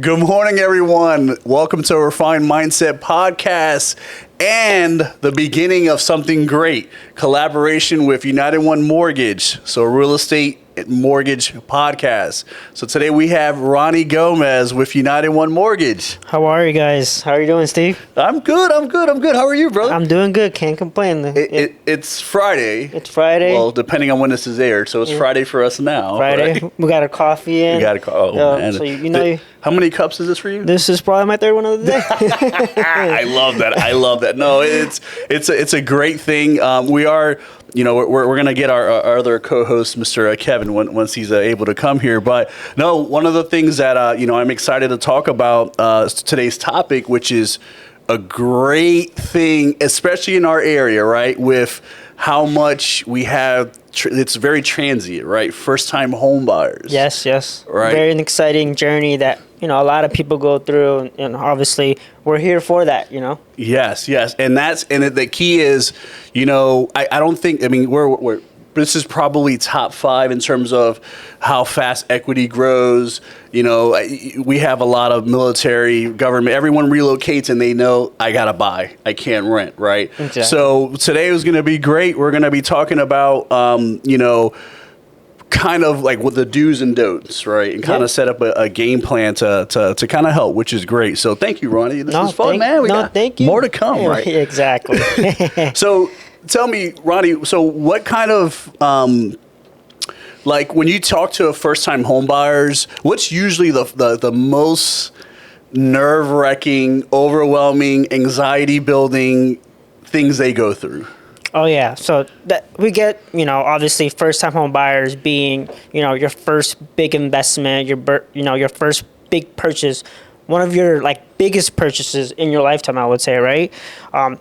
Good morning, everyone. Welcome to Refined Mindset Podcast and the beginning of something great. Collaboration with United1 Mortgage. So real estate mortgage podcast. So today we have Rony Gomez with United1 Mortgage. How are you guys? How are you doing, Steve? I'm good. How are you, brother? I'm doing good. Can't complain. It's Friday. It's Friday. Well, depending on when this is aired. So it's Friday for us now. Friday. Right? We got a coffee in. We got man. So you know, how many cups is this for you? This is probably my third one of the day. I love that. No, it's a great thing. We are, we're gonna get our other co-host, Mr. Kevin, once he's able to come here. But no, one of the things that I'm excited to talk about today's topic, which is a great thing, especially in our area, right? With how much we have. It's very transient, right? First-time home buyers. Yes. Right. Very an exciting journey that a lot of people go through, and obviously we're here for that. Yes, and the key is, I don't think. I mean, we're this is probably top 5 in terms of how fast equity grows. We have a lot of military, government, everyone relocates and they know I got to buy. I can't rent, right? Exactly. So today is going to be great. We're going to be talking about, kind of like what the do's and don'ts, right? And kind of set up a game plan to kind of help, which is great. So thank you, Rony. This is fun, man. Thank you. More to come, right? Exactly. So tell me, Rony, so what kind of, like when you talk to first-time home buyers, what's usually the most nerve-wracking, overwhelming, anxiety-building things they go through? Oh yeah, so that we get, obviously first-time home buyers being, your first big investment, your first big purchase, one of your biggest purchases in your lifetime, I would say, right?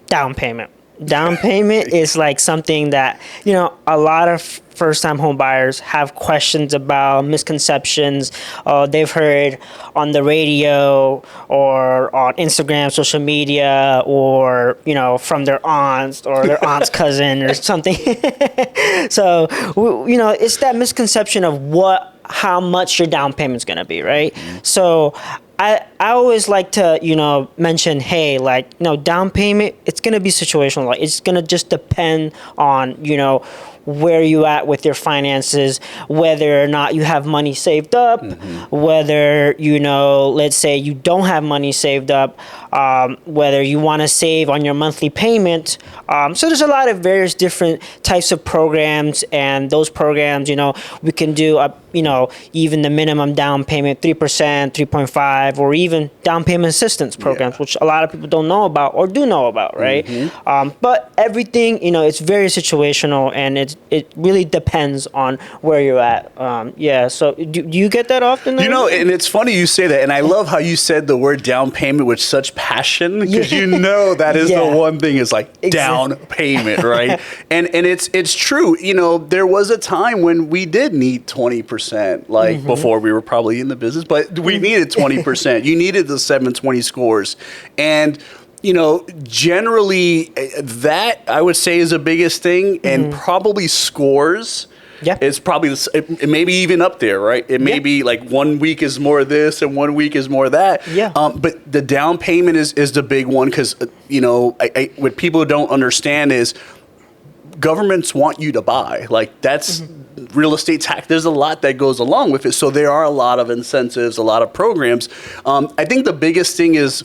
Down payment. Down payment is something that, a lot of first-time home buyers have questions about, misconceptions. They've heard on the radio or on Instagram, social media, or, from their aunts or their aunt's cousin or something. So, it's that misconception of how much your down payment's going to be, right? Mm-hmm. So I always like to, mention, hey, down payment, it's going to be situational. It's going to just depend on, where you at with your finances, whether or not you have money saved up, whether, let's say you don't have money saved up, whether you want to save on your monthly payment. So there's a lot of various different types of programs, and those programs, we can do even the minimum down payment, 3%, 3.5, or even down payment assistance programs, which a lot of people don't know about or do know about, right? But everything, it's very situational, and it really depends on where you're at. So do you get that often? And it's funny you say that, and I love how you said the word down payment with such passion, because that is the one thing is down payment, right? and it's true. There was a time when we did need 20%. Before we were probably in the business, but we needed 20%. You needed the 720 scores. And, generally that I would say is the biggest thing, and probably scores. Yeah. It's probably, it may be even up there, right? It may be 1 week is more of this and 1 week is more of that. Yeah. But the down payment is the big one, because, what people don't understand is governments want you to buy. That's real estate tax. There's a lot that goes along with it. So there are a lot of incentives, a lot of programs. I think the biggest thing is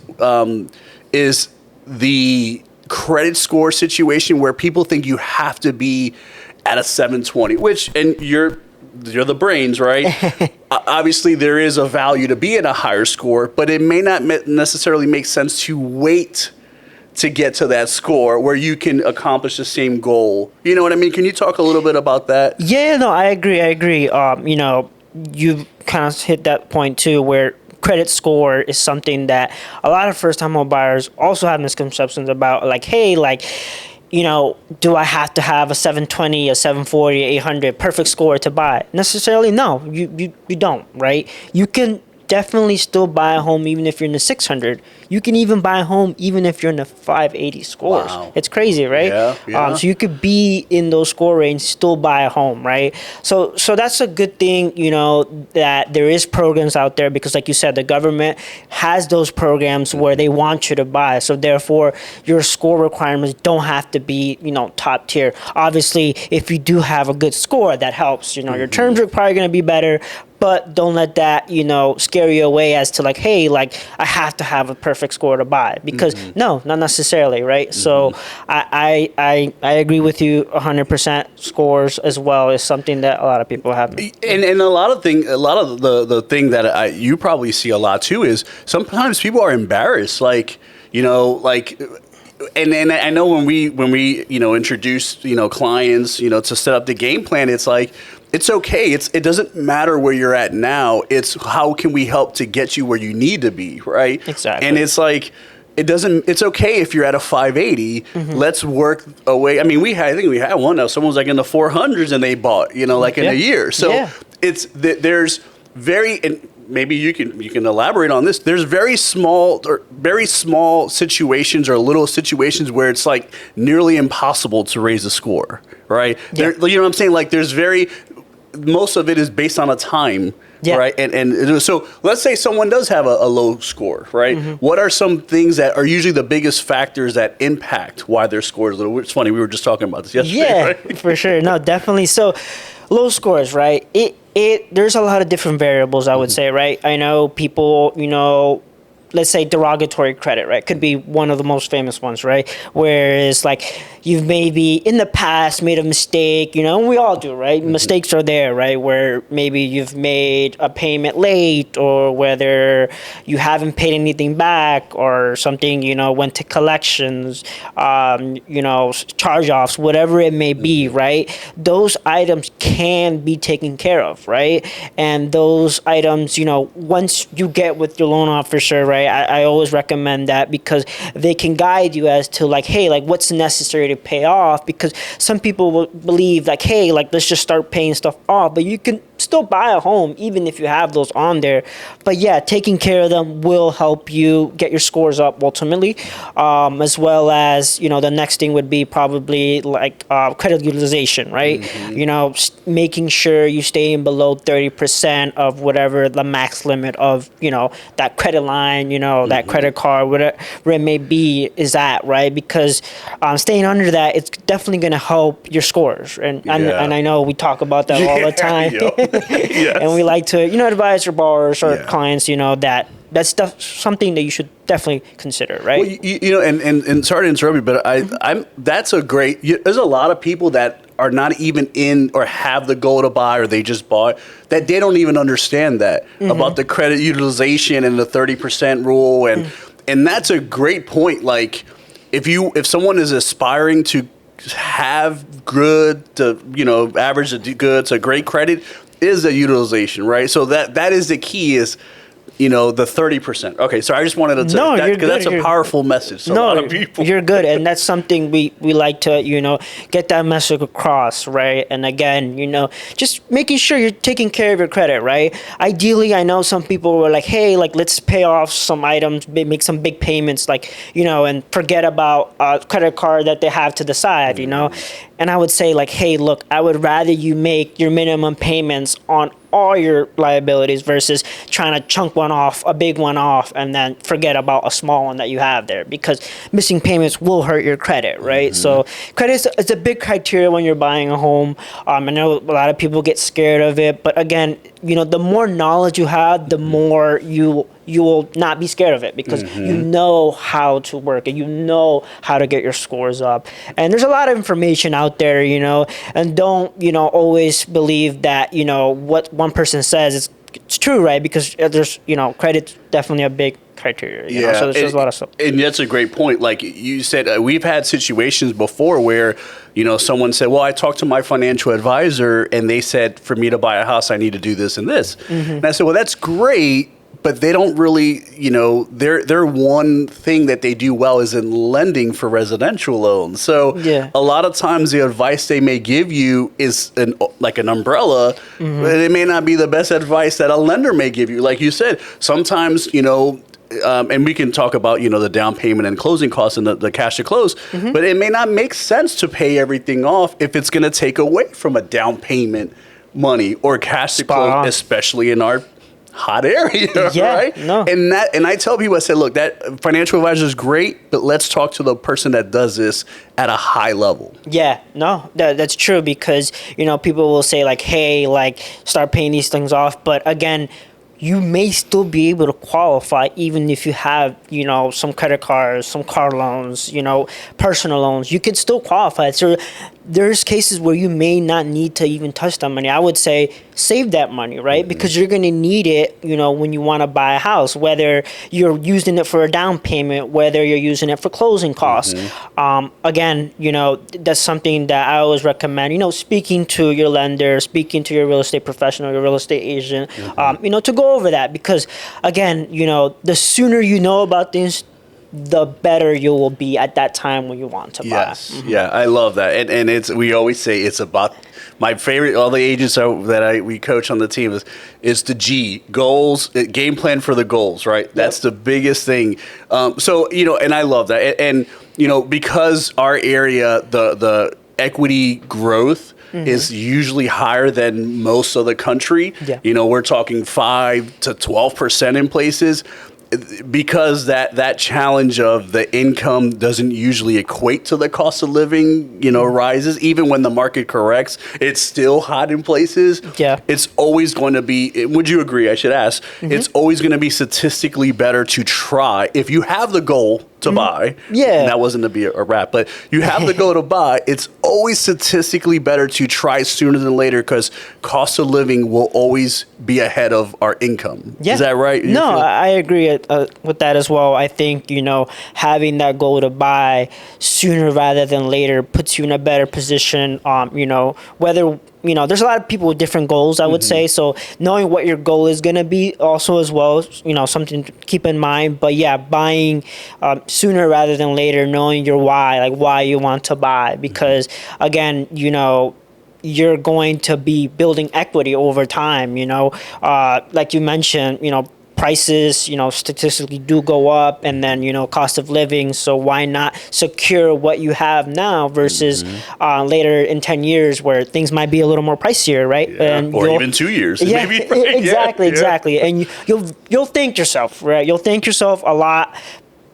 the credit score situation, where people think you have to be at a 720, and you're the brains, right? Obviously, there is a value to be at a higher score, but it may not necessarily make sense to wait to get to that score where you can accomplish the same goal. You know what I mean? Can you talk a little bit about that? Yeah, no, I agree. You kind of hit that point too, where credit score is something that a lot of first-time home buyers also have misconceptions about. Do I have to have a 720, a 740, 800 perfect score to buy? Necessarily, no, you don't, right? You can definitely still buy a home even if you're in the 600. You can even buy a home even if you're in the 580 scores. Wow. It's crazy, right? Yeah. So you could be in those score range, still buy a home, right? So that's a good thing, that there is programs out there, because like you said, the government has those programs where they want you to buy. So therefore, your score requirements don't have to be, top tier. Obviously, if you do have a good score, that helps. Your terms are probably going to be better, but don't let that, scare you away as to like, hey, like I have to have a perfect score to buy, because no, not necessarily, right? So I agree with you 100%. Scores as well is something that a lot of people have. And a lot of the thing that you probably see a lot too is sometimes people are embarrassed, like, and I know when we introduce clients to set up the game plan, it's like, it's okay. It doesn't matter where you're at now. It's how can we help to get you where you need to be, right? Exactly. And it's like, it's okay if you're at a 580. Let's work away. I mean, I think we had one now. Someone was like in the 400s and they bought, in a year. So there's and maybe you can elaborate on this. There's very small situations or little situations where it's like nearly impossible to raise a score, right? You know what I'm saying? Like most of it is based on a time, right? And so let's say someone does have a low score, right? What are some things that are usually the biggest factors that impact why their score is low? It's funny, we were just talking about this yesterday. Yeah, right? for sure. No, definitely. So low scores, right? There's a lot of different variables, I would say, right? I know people, let's say derogatory credit, right? Could be one of the most famous ones, right? Whereas like you've maybe in the past made a mistake, and we all do, right? Mistakes are there, right? Where maybe you've made a payment late, or whether you haven't paid anything back, or something, went to collections, charge-offs, whatever it may be, right? Those items can be taken care of, right? And those items, once you get with your loan officer, right? I always recommend that, because they can guide you as to like, hey, like what's necessary to pay off, because some people will believe like, hey, like let's just start paying stuff off, but you can still buy a home even if you have those on there. But yeah, taking care of them will help you get your scores up ultimately, as well as the next thing would be probably like credit utilization, right? Making sure you stay in below 30% of whatever the max limit of that credit line, that credit card, whatever it may be, is at, right? Because staying under that, it's definitely going to help your scores, and I know we talk about that all the time. Yes. And we like to, advise our borrowers or clients, that's stuff, something that you should definitely consider, right? Well, and sorry to interrupt you, but that's a great. There's a lot of people that are not even in or have the goal to buy, or they just bought, that they don't even understand that about the credit utilization and the 30% rule, and that's a great point. Like if someone is aspiring to have good to average to good to great credit, is the utilization, right? So that is the key, is the 30%. Okay, so I just wanted to because that's a powerful message to a lot of people. You're good, and that's something we like to get that message across, right? And again, just making sure you're taking care of your credit, right? Ideally, I know some people were like, hey, like let's pay off some items, make some big payments, like and forget about a credit card that they have to the side, And I would say like, hey, look, I would rather you make your minimum payments on all your liabilities versus trying to chunk a big one off, and then forget about a small one that you have there, because missing payments will hurt your credit, right? So credit is a big criteria when you're buying a home. I know a lot of people get scared of it, but again, the more knowledge you have, the more you will not be scared of it, because you know how to work and you know how to get your scores up. And there's a lot of information out there, and don't, always believe that, what one person says it's true, right? Because there's, credit's definitely a big criteria. So there's a lot of stuff. And that's a great point. Like you said, we've had situations before where, someone said, well, I talked to my financial advisor and they said for me to buy a house, I need to do this and this. And I said, well, that's great. but they don't really, their one thing that they do well is in lending for residential loans. So a lot of times the advice they may give you is like an umbrella, but it may not be the best advice that a lender may give you. Like you said, sometimes, and we can talk about, the down payment and closing costs and the cash to close, but it may not make sense to pay everything off if it's going to take away from a down payment money or cash to close, especially in our hot area, right? No. And I tell people, I said, look, that financial advisor is great, but let's talk to the person that does this at a high level. Yeah, no, that's true, because, people will say like, hey, like start paying these things off. But again, you may still be able to qualify even if you have, some credit cards, some car loans, personal loans. You could still qualify. So there's cases where you may not need to even touch that money. I would say save that money, right? Because you're going to need it, when you want to buy a house, whether you're using it for a down payment, whether you're using it for closing costs. Again, that's something that I always recommend, speaking to your lender, speaking to your real estate professional, your real estate agent, to go over that, because again, the sooner you know about things, the better you will be at that time when you want to buy. Yes. Yeah, I love that. And we always say it's about my favorite, all the agents we coach on the team is the G, goals, game plan for the goals, right? Yep. That's the biggest thing. So, and I love that. And because our area, the equity growth is usually higher than most of the country. Yeah. We're talking 5 to 12% in places. Because that challenge of the income doesn't usually equate to the cost of living, rises. Even when the market corrects, it's still hot in places. Yeah. It's always going to be, would you agree, I should ask, it's always going to be statistically better to try. If you have the goal to buy, that wasn't to be a wrap, but you have the goal to buy, it's always statistically better to try sooner than later, because cost of living will always be ahead of our income. Yeah. Is that right? No, I agree with that as well. I think, having that goal to buy sooner rather than later puts you in a better position, whether there's a lot of people with different goals, I would say. So knowing what your goal is going to be also as well, something to keep in mind. But yeah, buying sooner rather than later, knowing your why, like why you want to buy. Because again, you're going to be building equity over time, like you mentioned, prices, statistically do go up, and then, cost of living. So why not secure what you have now versus later in 10 years where things might be a little more pricier, right? Yeah. And or even 2 years. Yeah, maybe, right? Exactly. And you'll thank yourself, right? You'll thank yourself a lot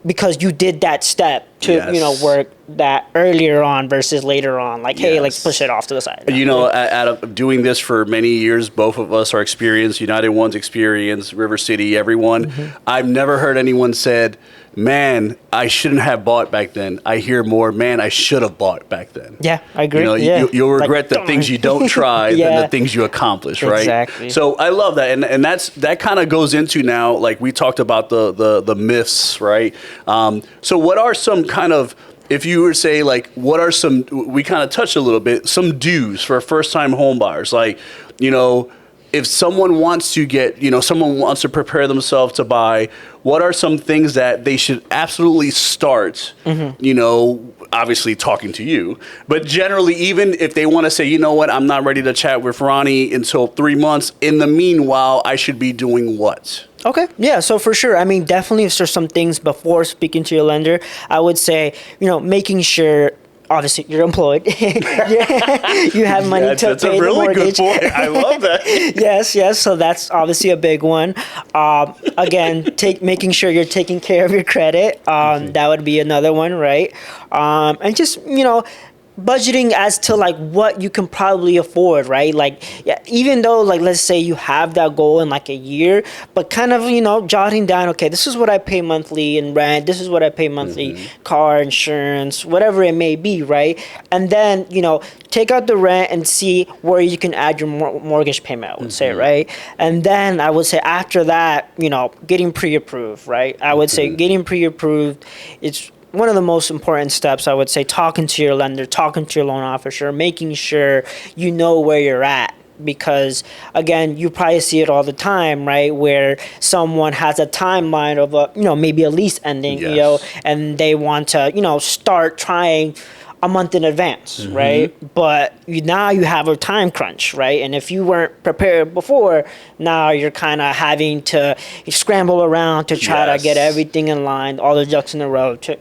because you did that step to, work that earlier on versus later on. Like, hey, let's push it off to the side. Out of doing this for many years, both of us are experienced, United1's experience, River City, everyone. I've never heard anyone said, man, I shouldn't have bought back then. I hear more, man, I should have bought back then. Yeah, I agree. You'll regret the things you don't try than the things you accomplish, right? Exactly. So I love that. And that kind of goes into now, like we talked about the myths, right? So what are some kind of, if you were to say, like, what are some, we kind of touched a little bit, some do's for first-time home buyers? Like, if someone wants to get, someone wants to prepare themselves to buy, what are some things that they should absolutely start, obviously talking to you, but generally, even if they want to say, I'm not ready to chat with Rony until 3 months, in the meanwhile, I should be doing what? Okay. Yeah. So for sure. I mean, definitely if there's some things before speaking to your lender, I would say, making sure, obviously you're employed. You have money to pay the mortgage. That's a really good point. I love that. Yes. So that's obviously a big one. Again, making sure you're taking care of your credit. That would be another one, right? And just, budgeting as to like what you can probably afford, right? Like, even though, like, let's say you have that goal in like a year, but kind of, jotting down, okay, this is what I pay monthly in rent, this is what I pay monthly car insurance, whatever it may be, right? And then, take out the rent and see where you can add your mortgage payment, I would say, right? And then I would say after that, getting pre-approved, right? I would say getting pre-approved, it's one of the most important steps. I would say talking to your lender, talking to your loan officer, making sure you know where you're at, because again, you probably see it all the time, right? Where someone has a timeline of maybe a lease ending, Yes. and they want to, start trying a month in advance, right? But now you have a time crunch, right? And if you weren't prepared before, now you're kind of having to scramble around to try to get everything in line, all the ducks in a row to,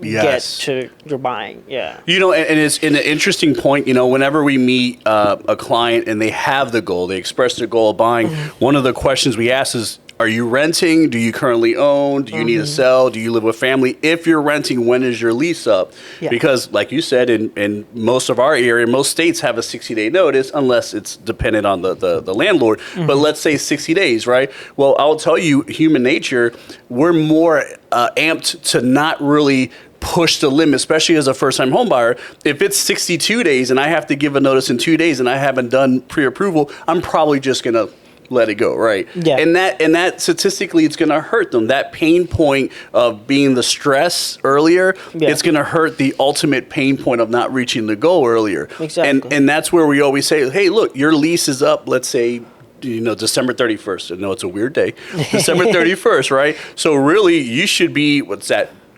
get to your buying. Yeah. And it's an interesting point, whenever we meet a client and they have the goal, they express their goal of buying, one of the questions we ask is, are you renting? Do you currently own? Do you need to sell? Do you live with family? If you're renting, when is your lease up? Yeah. Because like you said, in most of our area, most states have a 60-day notice, unless it's dependent on the landlord. But let's say 60 days, right? Well, I'll tell you, human nature, we're more amped to not really push the limit, especially as a first-time home buyer. If it's 62 days and I have to give a notice in 2 days and I haven't done pre-approval, I'm probably just going to let it go, right? Yeah. And that statistically, it's going to hurt them. That pain point of being the stress earlier, it's going to hurt the ultimate pain point of not reaching the goal earlier. Exactly. And that's where we always say, hey, look, your lease is up, let's say, December 31st. I know it's a weird day. December 31st, right? So really, you should be,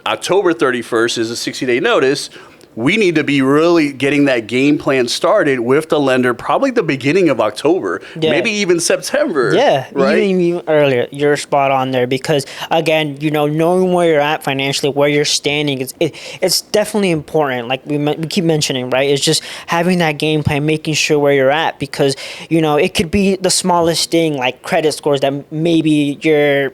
October 31st is a 60-day notice. We need to be really getting that game plan started with the lender, probably the beginning of October, maybe even September. Yeah, right? even earlier. You're spot on there because, again, knowing where you're at financially, where you're standing, it's definitely important. Like we keep mentioning, right? It's just having that game plan, making sure where you're at because, it could be the smallest thing like credit scores that maybe you're,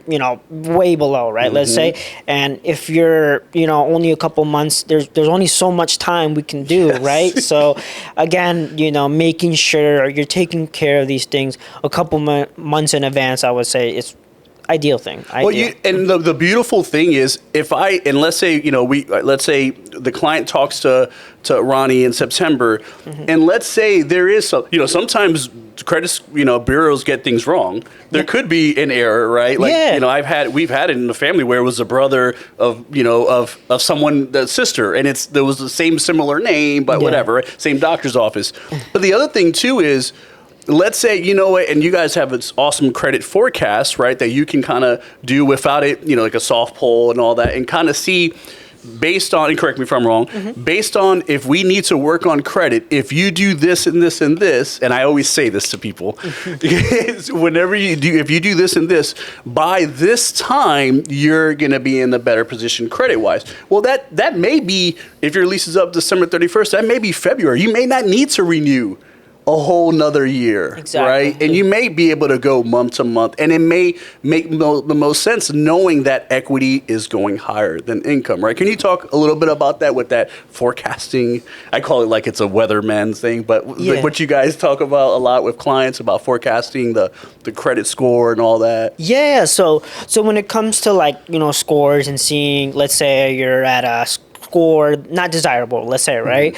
way below, right? Let's say. And if you're, only a couple months, there's only so much time we can do, right? So again, making sure you're taking care of these things a couple months in advance, I would say it's ideal thing. Well, the beautiful thing is let's say the client talks to Ronnie in September, and let's say there is sometimes credit bureaus get things wrong. There could be an error, right? Like we've had it in the family where it was a brother of someone, the sister, and there was the same similar name, but whatever, same doctor's office. But the other thing too is, let's say, and you guys have this awesome credit forecast, right, that you can kind of do without it, like a soft poll and all that, and kind of see based on, and correct me if I'm wrong, based on if we need to work on credit, if you do this and this and this, and I always say this to people, if you do this and this, by this time, you're going to be in a better position credit-wise. Well, that may be, if your lease is up December 31st, that may be February. You may not need to renew a whole nother year, right? And you may be able to go month to month, and it may make the most sense knowing that equity is going higher than income, right? Can you talk a little bit about that with that forecasting? I call it like it's a weatherman's thing, but like what you guys talk about a lot with clients about forecasting the credit score and all that. Yeah, so when it comes to scores and seeing, let's say you're at a score not desirable, let's say, right?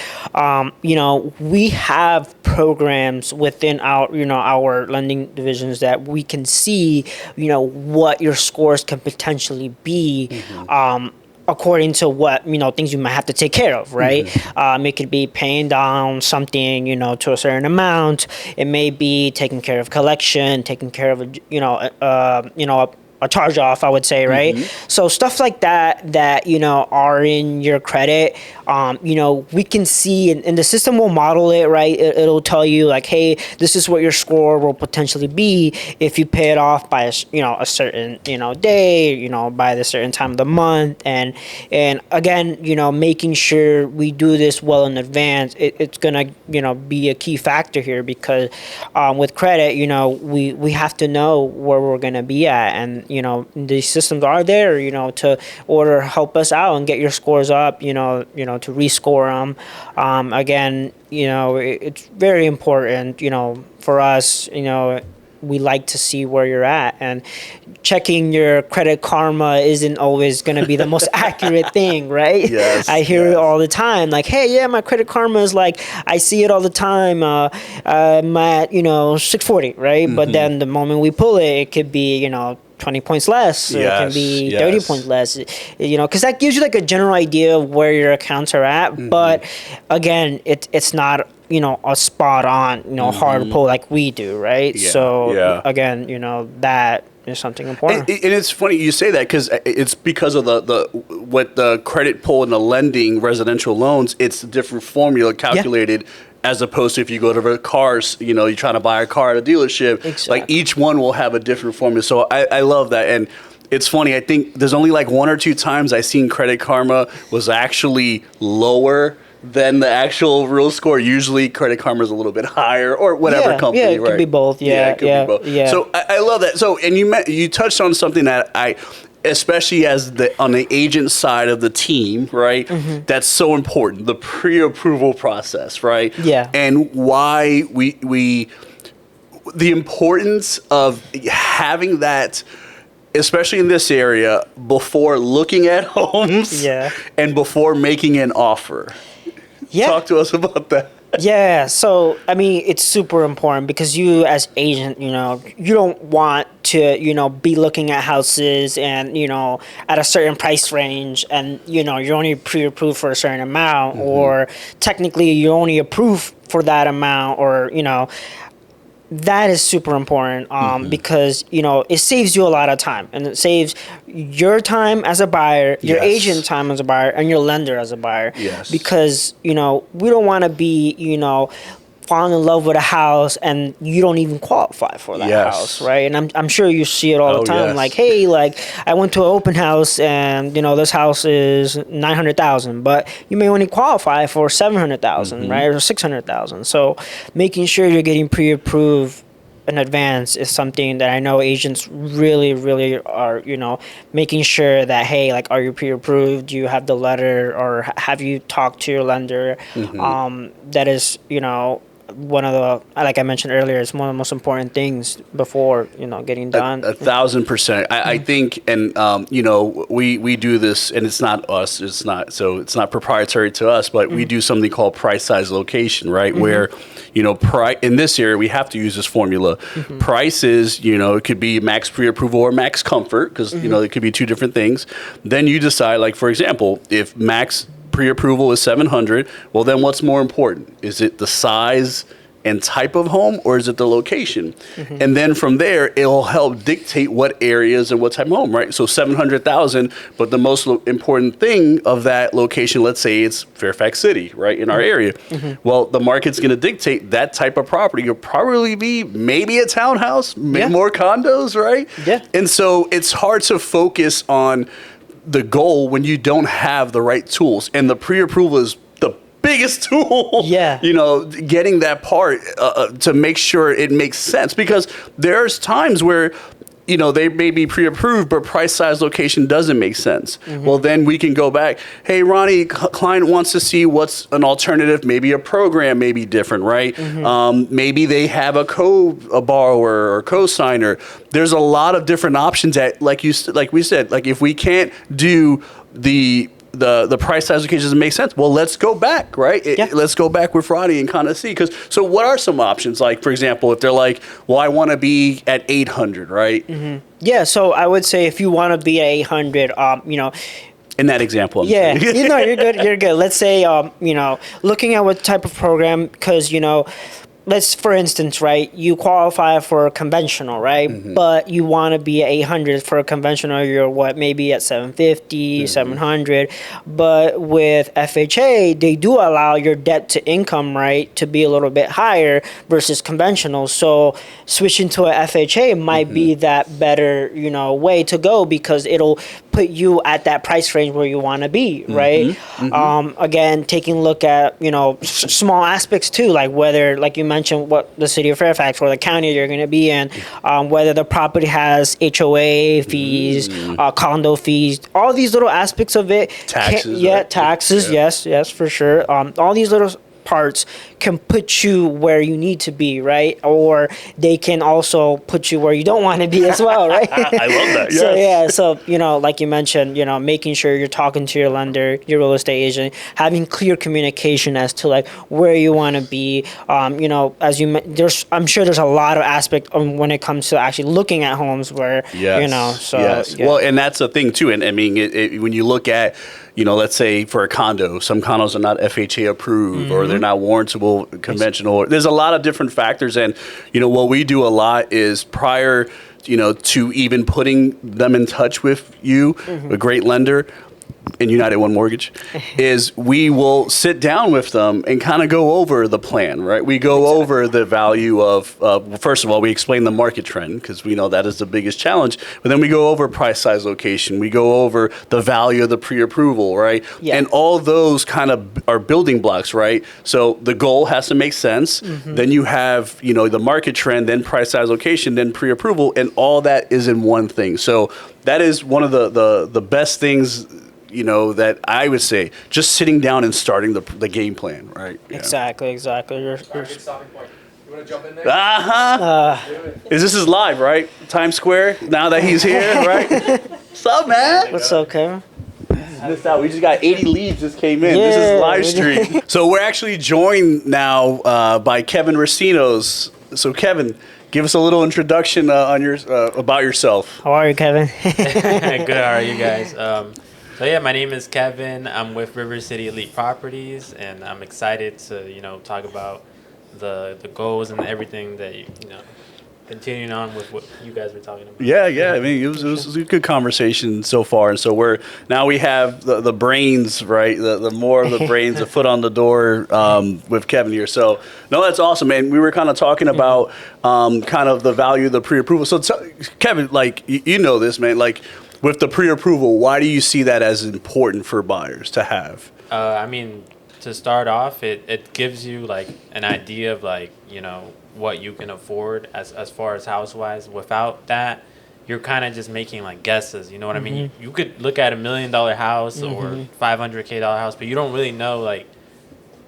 We have programs within our lending divisions that we can see, what your scores can potentially be, according to what, things you might have to take care of, right? It could be paying down something, to a certain amount. It may be taking care of collection, taking care of, a charge off, I would say, right? So stuff like that are in your credit, we can see, and the system will model it, right? It'll tell you like, hey, this is what your score will potentially be if you pay it off by a certain day, by the certain time of the month, and again, making sure we do this well in advance. It's gonna be a key factor here because with credit, we have to know where we're gonna be at, and these systems are there, to help us out and get your scores up, to rescore them. Again, it's very important, for us, we like to see where you're at, and checking your credit karma isn't always going to be the most accurate thing, right? Yes, I hear it all the time, like, hey, yeah, my credit karma is like, I see it all the time, I'm at, 640, right? But then the moment we pull it, it could be, 20 points less, or it can be 30 yes. points less, because that gives you like a general idea of where your accounts are at. Mm-hmm. But again, it's not, a spot on, hard pull like we do, right? Yeah, So yeah. again, that is something important. And it's funny you say that because it's because of what the credit pull and the lending residential loans. It's a different formula calculated. As opposed to if you go to the cars, you're trying to buy a car at a dealership. Exactly. Like each one will have a different formula. So I love that. And it's funny. I think there's only like 1 or 2 times I've seen Credit Karma was actually lower than the actual real score. Usually Credit Karma is a little bit higher or whatever company. Yeah, it right? could be both. It could be both. Yeah. So I love that. So, and you touched on something that especially on the agent side of the team, right? Mm-hmm. That's so important. The pre-approval process, right? Yeah. And why the importance of having that, especially in this area, before looking at homes and before making an offer. Yeah. Talk to us about that. Yeah, so I mean, it's super important because you, as agent, you don't want to, be looking at houses and at a certain price range, and you're only pre-approved for a certain amount, or technically you only approve for that amount, or that is super important because it saves you a lot of time, and it saves your time as a buyer, your agent time as a buyer, and your lender as a buyer. Yes. Because we don't want to be falling in love with a house and you don't even qualify for that house, right? And I'm sure you see it all the time. Like, hey, I went to an open house and this house is $900,000, but you may only qualify for $700,000, right, or $600,000. So making sure you're getting pre-approved in advance is something that I know agents really, really are, making sure that, hey, are you pre-approved? Do you have the letter, or have you talked to your lender? That is, one of the, like I mentioned earlier, it's one of the most important things before getting done. 1,000%. I think, and we do this, and it's not us. It's not proprietary to us, but we do something called price, size, location, right? Where in this area we have to use this formula. Price is it could be max pre-approval or max comfort, because it could be 2 different things. Then you decide, like for example, if max pre-approval is 700, well then what's more important? Is it the size and type of home, or is it the location? And then from there, it'll help dictate what areas and what type of home, right? So 700,000, but the most important thing of that location, let's say it's Fairfax City, right, in our area. Well, the market's going to dictate that type of property. It'll probably be maybe a townhouse, more condos, right? Yeah. And so it's hard to focus on the goal when you don't have the right tools, and the pre-approval is the biggest tool. Getting that part to make sure it makes sense, because there's times where they may be pre-approved, but price, size, location doesn't make sense. Well, then we can go back. Hey, Ronnie, client wants to see what's an alternative. Maybe a program may be different, right? Maybe they have a borrower or co-signer. There's a lot of different options that, like we said, if we can't do the price, size, location doesn't make sense. Well, let's go back, right? Let's go back with Ronnie and kind of see. So what are some options? Like, for example, if they're like, well, I want to be at 800, right? Yeah, so I would say if you want to be at 800, in that example, you're good. Let's say, looking at what type of program, because, let's, for instance, right, you qualify for a conventional, right? But you want to be at 800 for a conventional, you're maybe at 750, 700. But with FHA, they do allow your debt to income, right, to be a little bit higher versus conventional. So switching to a FHA might be that better, way to go, because it'll put you at that price range where you want to be, right? Again, taking a look at, small aspects too, like whether, like you mentioned, what the city of Fairfax or the county you're going to be in, whether the property has HOA fees, condo fees, all these little aspects of it. Taxes. Taxes, yes, for sure. All these little parts can put you where you need to be, right? Or they can also put you where you don't want to be as well, right? I love that. Yes. So yeah, so like you mentioned, making sure you're talking to your lender, your real estate agent, having clear communication as to like where you want to be. I'm sure there's a lot of aspect when it comes to actually looking at homes where yes. Yeah. Well, and that's the thing too. And I mean, when you look at, let's say for a condo, some condos are not FHA approved or they're not warrantable conventional. There's a lot of different factors. And, what we do a lot is prior, to even putting them in touch with you, a great lender, in United1 Mortgage, is we will sit down with them and kind of go over the plan, right? We go over the value of, first of all, we explain the market trend because we know that is the biggest challenge. But then we go over price, size, location. We go over the value of the pre-approval, right? Yeah. And all those kind of are building blocks, right? So the goal has to make sense. Then you have, the market trend, then price, size, location, then pre-approval, and all that is in one thing. So that is one of the best things, that I would say, just sitting down and starting the game plan, right? Yeah. Exactly. Good stopping point. You want to jump in there? Is this is live, right? Times Square, now that he's here, right? What's up, man? What's up, Kevin? Missed out. We just got 80 leads just came in. This is live stream. So we're actually joined now by Kevin Recinos. So Kevin, give us a little introduction on about yourself. How are you, Kevin? Good. How are you guys? So yeah, my name is Kevin. I'm with River City Elite Properties, and I'm excited to talk about the goals and everything that continuing on with what you guys were talking about. Yeah. I mean, it was a good conversation so far, and so we have the brains, right? The more of the brains, the foot on the door with Kevin here. So no, that's awesome, man. We were kind of talking about kind of the value of the pre-approval. So Kevin, like you know this, man, like. With the pre-approval, why do you see that as important for buyers to have? I mean, to start off, it gives you like an idea of like, what you can afford as far as house-wise. Without that, you're kind of just making like guesses. You know what I mean? You could look at $1 million house or $500K house, but you don't really know like,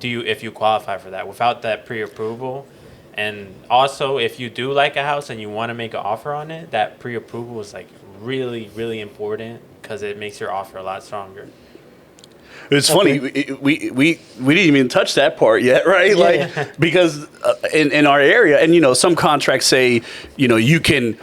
if you qualify for that without that pre-approval. And also, if you do like a house and you want to make an offer on it, that pre-approval is like really, really important because it makes your offer a lot stronger. It's funny, we didn't even touch that part yet, right? Yeah. Like because in our area, and some contracts say, you can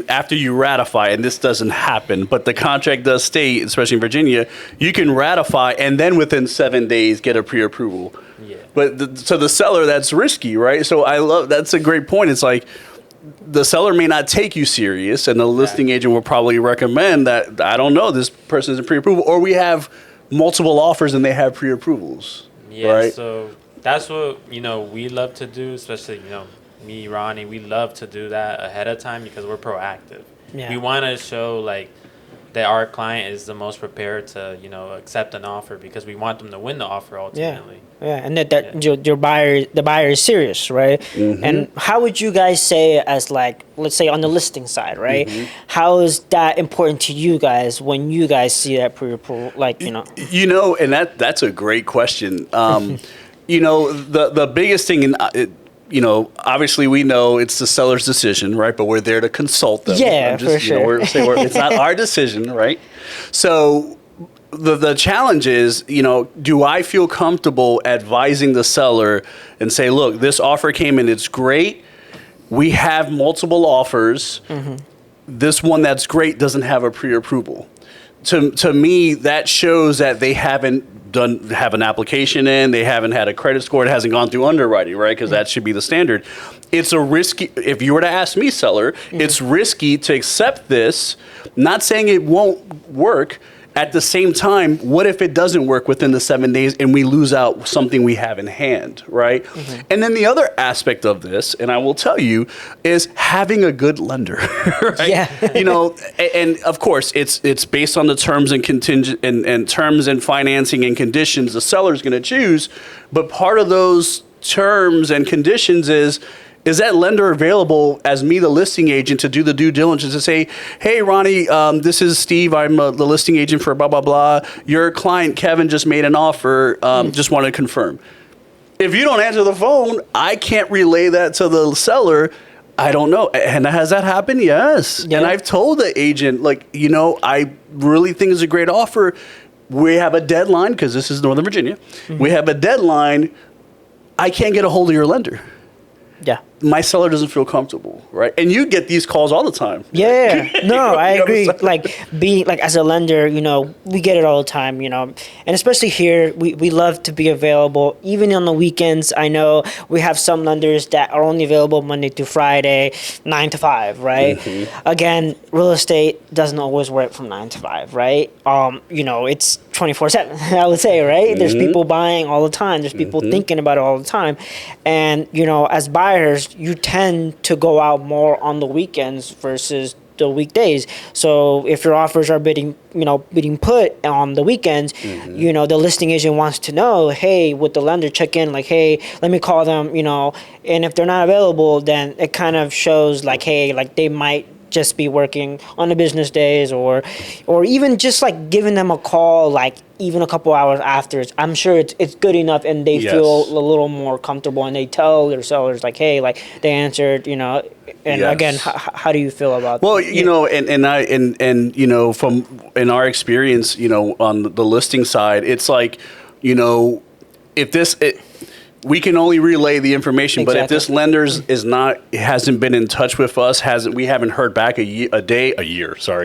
after you ratify, and this doesn't happen, but the contract does state, especially in Virginia, you can ratify and then within 7 days get a pre-approval. Yeah. But so the seller, that's risky, right? So that's a great point. It's like the seller may not take you serious, and the listing agent will probably recommend that, I don't know, this person is in pre-approval, or we have multiple offers and they have pre-approvals. Yeah, right? So that's what, we love to do, especially, me, Ronnie, we love to do that ahead of time because we're proactive. Yeah. We want to show like that our client is the most prepared to, accept an offer because we want them to win the offer ultimately. Yeah, and the buyer is serious, right? And how would you guys say as like, let's say on the listing side, right? How is that important to you guys when you guys see that pre-approval, like, And that's a great question. The biggest thing obviously we know it's the seller's decision, right? But we're there to consult them. Yeah, for sure. It's not our decision, right? So the challenge is, do I feel comfortable advising the seller and say, look, this offer came in, it's great. We have multiple offers. This one that's great doesn't have a pre-approval. To me, that shows that they haven't have an application in, they haven't had a credit score, it hasn't gone through underwriting, right? Because that should be the standard. It's a risky, if you were to ask me, seller, it's risky to accept this, not saying it won't work. At the same time, what if it doesn't work within the 7 days and we lose out something we have in hand, right? And then the other aspect of this, and I will tell you, is having a good lender, right? Yeah. And of course, it's based on the terms and contingent and terms and financing and conditions the seller's going to choose. But part of those terms and conditions is that lender available as me, the listing agent, to do the due diligence to say, hey, Ronnie, this is Steve. I'm the listing agent for blah, blah, blah. Your client, Kevin, just made an offer. Just want to confirm. if you don't answer the phone, I can't relay that to the seller. I don't know. And has that happened? Yes. Yeah. And I've told the agent, like, I really think it's a great offer. We have a deadline because this is Northern Virginia. Mm-hmm. We have a deadline. I can't get a hold of your lender. Yeah. My seller doesn't feel comfortable, right? And you get these calls all the time. Yeah, no, I agree. Being as a lender, we get it all the time, and especially here, we love to be available even on the weekends. I know we have some lenders that are only available Monday through Friday, 9 to 5, right? Mm-hmm. Again, real estate doesn't always work from 9 to 5, right? It's 24/7, I would say, right? Mm-hmm. There's people buying all the time. There's people mm-hmm. thinking about it all the time. And, as buyers, you tend to go out more on the weekends versus the weekdays. So if your offers are bidding put on the weekends, mm-hmm. The listing agent wants to know, hey, would the lender check in, hey, let me call them, and if they're not available, then it kind of shows hey, they might just be working on the business days or even just giving them a call even a couple hours after. I'm sure it's good enough and they yes. feel a little more comfortable and they tell their sellers hey, they answered, and yes. again, how do you feel about well, that? and from in our experience, on the listing side, it's if we can only relay the information, exactly. but if this lender hasn't been in touch with us, we haven't heard back in a day or so.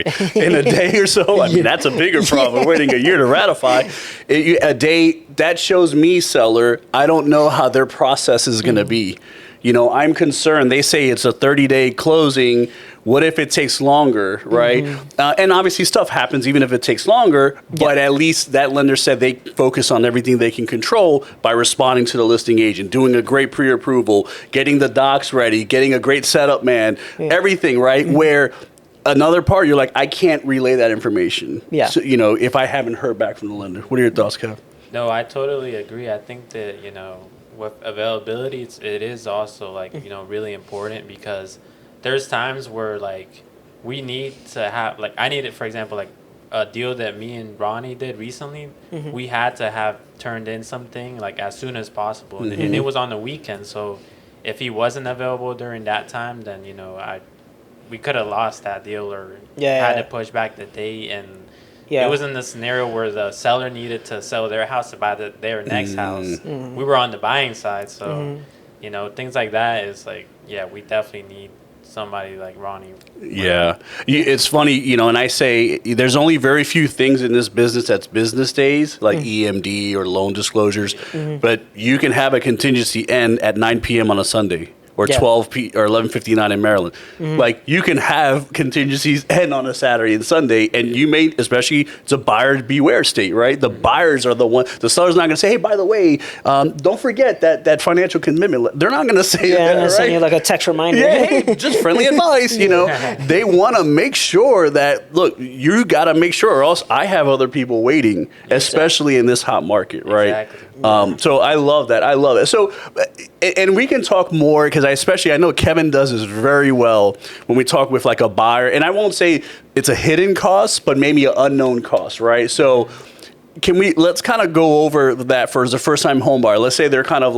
I mean, that's a bigger problem. Waiting a year to ratify a day, that shows me, seller, I don't know how their process is going to be. I'm concerned. They say it's a 30-day closing. What if it takes longer, right? Mm-hmm. And obviously stuff happens even if it takes longer, but at least that lender said they focus on everything they can control by responding to the listing agent, doing a great pre-approval, getting the docs ready, getting a great setup man, everything, right? Mm-hmm. Where another part, you're I can't relay that information. Yeah. So, if I haven't heard back from the lender. What are your thoughts, Kev? No, I totally agree. I think that, with availability, it is also really important because there's times where we need to have I needed, for example, a deal that me and Ronnie did recently. Mm-hmm. We had to have turned in something as soon as possible, mm-hmm. and it was on the weekend. So if he wasn't available during that time, then we could have lost that deal or had to push back the date. And it was in the scenario where the seller needed to sell their house to buy their next house. Mm-hmm. We were on the buying side, so things like that is we definitely need somebody like Ronnie. Yeah. It's funny, and I say there's only very few things in this business that's business days, like EMD or loan disclosures, but you can have a contingency end at 9 p.m. on a Sunday. Or 12 or 11:59 in Maryland. Mm-hmm. You can have contingencies end on a Saturday and Sunday, and you may, especially, it's a buyer beware state, right? The buyers are the one. The seller's not going to say, hey, by the way, don't forget that financial commitment. They're not going to say that, I'm right? send you a text reminder. Yeah, hey, just friendly advice, They want to make sure that, look, you got to make sure, or else I have other people waiting, especially in this hot market, right? Exactly. So I love that. I love it. So, and we can talk more because I know Kevin does this very well when we talk with a buyer, and I won't say it's a hidden cost, but maybe an unknown cost, right? So let's kind of go over that for the first time home buyer. Let's say they're kind of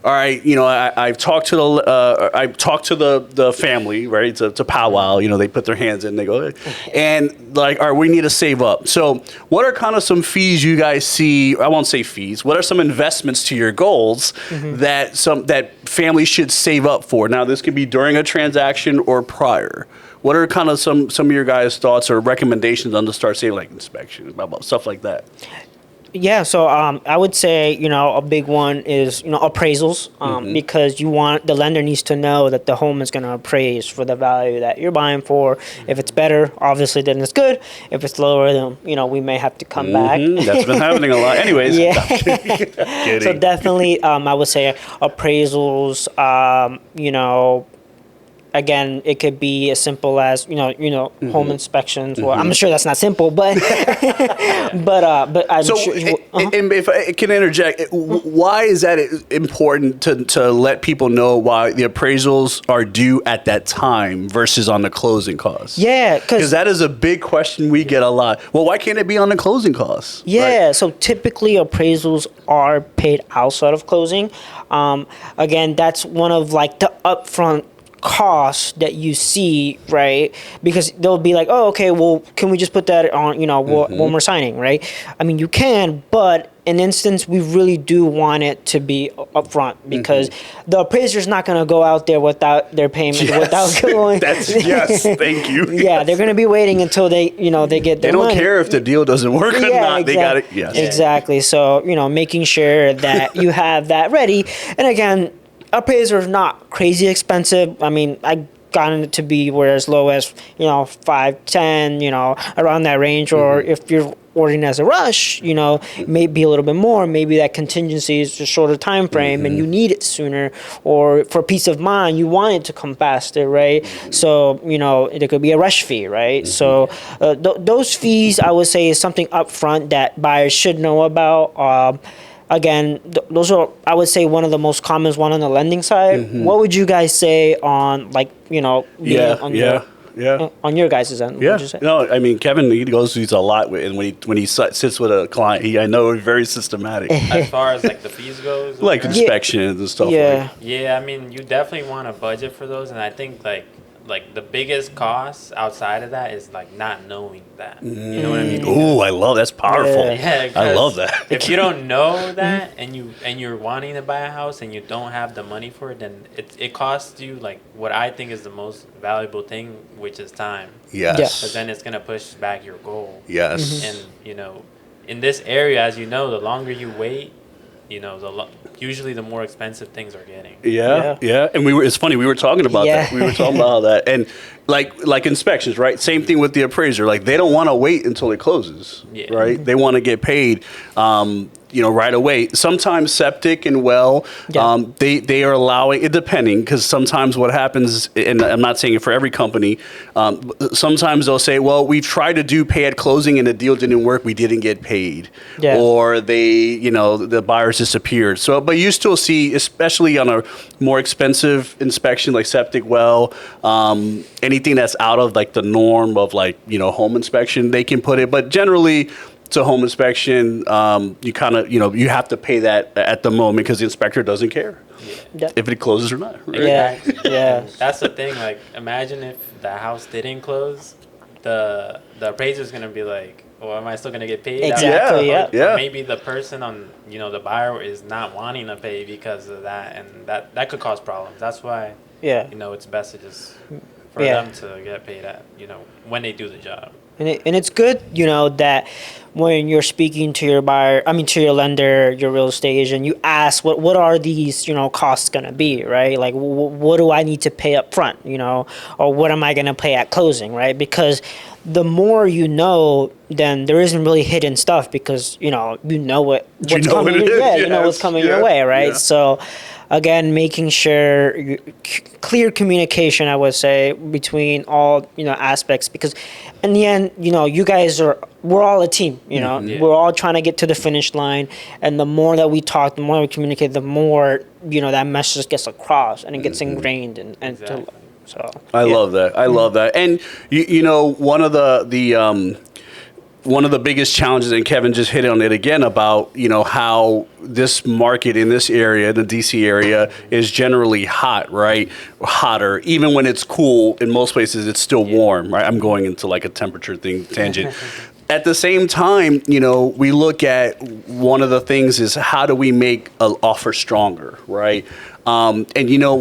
all right, I've talked to the family, right? It's a powwow, they put their hands in, they go, and all right, we need to save up. So what are kind of some fees you guys see? I won't say fees. What are some investments to your goals that families should save up for? Now, this could be during a transaction or prior. What are kind of some of your guys' thoughts or recommendations on to start saving, inspection, stuff like that? Yeah, so I would say, a big one is, appraisals, because the lender needs to know that the home is going to appraise for the value that you're buying for. If it's better, obviously, then it's good. If it's lower, then, we may have to come back. That's been happening a lot. Anyways. Yeah. So definitely, I would say appraisals, again, it could be as simple as home inspections. Well, I'm sure that's not simple, but but I'm So, sure. and if I can interject, why is that important to let people know why the appraisals are due at that time versus on the closing costs? Yeah, because that is a big question we get a lot. Well, why can't it be on the closing costs? Yeah, Right. so typically appraisals are paid outside of closing. Again, that's one of like the upfront costs that you see, right? Because they'll be like, oh, okay, well, can we just put that on, when we're signing, right? I mean, you can, but in instance, we really do want it to be upfront because the appraiser's not going to go out there without their payment, without going. Yes, thank you. Yeah, they're going to be waiting until they get their They don't money. care if the deal doesn't work or not. They got it. Yes. Exactly. So, making sure that you have that ready. And again, appraiser is not crazy expensive. I mean, I gotten it to be where as low as, 5, 10, around that range. Or if you're ordering as a rush, maybe a little bit more. Maybe that contingency is a shorter time frame and you need it sooner. Or for peace of mind, you want it to come faster, right? So, there could be a rush fee, right? So those fees, I would say, is something upfront that buyers should know about. Again, those are, I would say, one of the most common one on the lending side. What would you guys say on, like, on your guys' end? Yeah. Would you say? No, I mean, Kevin, he goes through a lot, and when he sits with a client, I know he's very systematic, As far as like the fees goes, like or- inspections and stuff. Yeah. Yeah, I mean, you definitely want to budget for those, and I think like the biggest cost outside of that is like not knowing that. You know what I mean? Ooh, I love that's powerful. Yeah. I love that. If you don't know that and you're wanting to buy a house and you don't have the money for it, then it costs you like what I think is the most valuable thing, which is time. Yes. Because then it's gonna push back your goal. Yes. And in this area, as you know, the longer you wait, usually the more expensive things are getting. Yeah. And it's funny, we were talking about Yeah. that. We were talking about that. And like inspections, right? Same thing with the appraiser. Like, they don't want to wait until it closes, Yeah. right? They want to get paid, right away. Sometimes septic and well, they are allowing it, depending, because sometimes what happens, and I'm not saying it for every company, sometimes they'll say, well, we tried to do pay at closing and the deal didn't work. We didn't get paid. Yeah. Or the buyers disappeared. So, but you still see, especially on a more expensive inspection like septic well, anything that's out of like the norm of like, home inspection, they can put it. But generally, it's a home inspection. You kind of, you have to pay that at the moment because the inspector doesn't care if it closes or not. Right? Yeah. Yeah. That's the thing. Like, imagine if the house didn't close, the appraiser's gonna be like, "Well, am I still gonna get paid?" Exactly. Yeah. Yeah. Yeah. Maybe the person on, the buyer is not wanting to pay because of that, and that could cause problems. That's why, Yeah. it's best to just for Yeah. them to get paid at, when they do the job. And it's good, that when you're speaking to your buyer, to your lender, your real estate agent, you ask what are these, costs gonna be, right? Like, what do I need to pay up front, or what am I gonna pay at closing, right? Because the more then there isn't really hidden stuff because what's coming. What's coming your way, right? Yeah. So, again, making sure clear communication, I would say, between all aspects, because in the end, you guys we're all a team. Yeah. We're all trying to get to the finish line, and the more that we talk, the more we communicate, the more that message gets across and it gets ingrained and Exactly. so. I love that. I love that. And one of the one of the biggest challenges, and Kevin just hit on it again, about how this market in this area, the DC area, is generally hot, right? Hotter, even when it's cool. In most places, it's still warm, right? I'm going into like a temperature tangent. At the same time, we look at one of the things is how do we make an offer stronger, right? And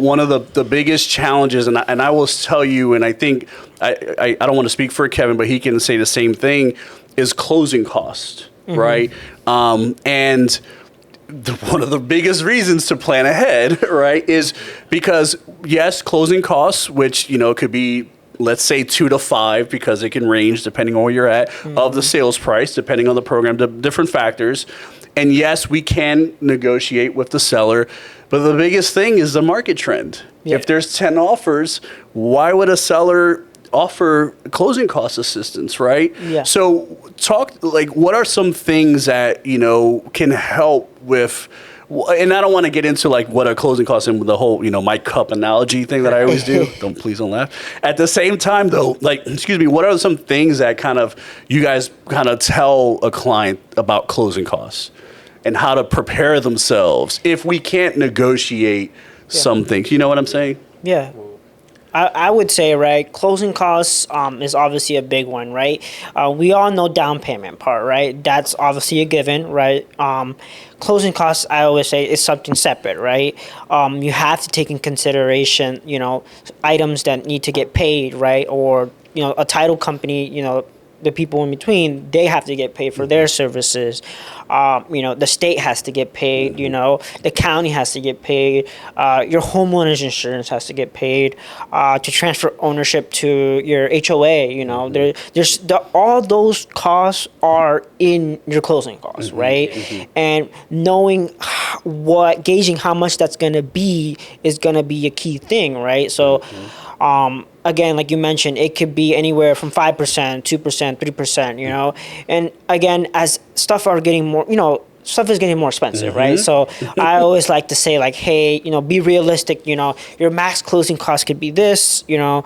one of the biggest challenges, and I will tell you, and I think I don't want to speak for Kevin, but he can say the same thing, is closing cost, right? And one of the biggest reasons to plan ahead, right, is because yes, closing costs, which could be, let's say 2 to 5, because it can range depending on where you're at, of the sales price, depending on the program, the different factors. And yes, we can negotiate with the seller, But the biggest thing is the market trend. Yeah. If there's 10 offers, why would a seller offer closing cost assistance, right? Yeah. So what are some things that, can help with, and I don't want to get into like what a closing cost and the whole, my cup analogy thing that I always do. Please don't laugh. At the same time though, what are some things that you guys tell a client about closing costs and how to prepare themselves if we can't negotiate some things? You know what I'm saying? Yeah. I would say, right, closing costs is obviously a big one, right? We all know down payment part, right? That's obviously a given, right? Closing costs, I always say, is something separate, right? You have to take in consideration, items that need to get paid, right? Or, a title company, the people in between, they have to get paid for their services. The state has to get paid, the county has to get paid, your homeowner's insurance has to get paid, to transfer ownership to your HOA, all those costs are in your closing costs, right? And knowing gauging how much that's going to be is going to be a key thing, right? So, again, like you mentioned, it could be anywhere from 5%, 2%, 3%, and again, as stuff are getting more, stuff is getting more expensive, right? So I always like to say like, hey, be realistic, your max closing cost could be this, or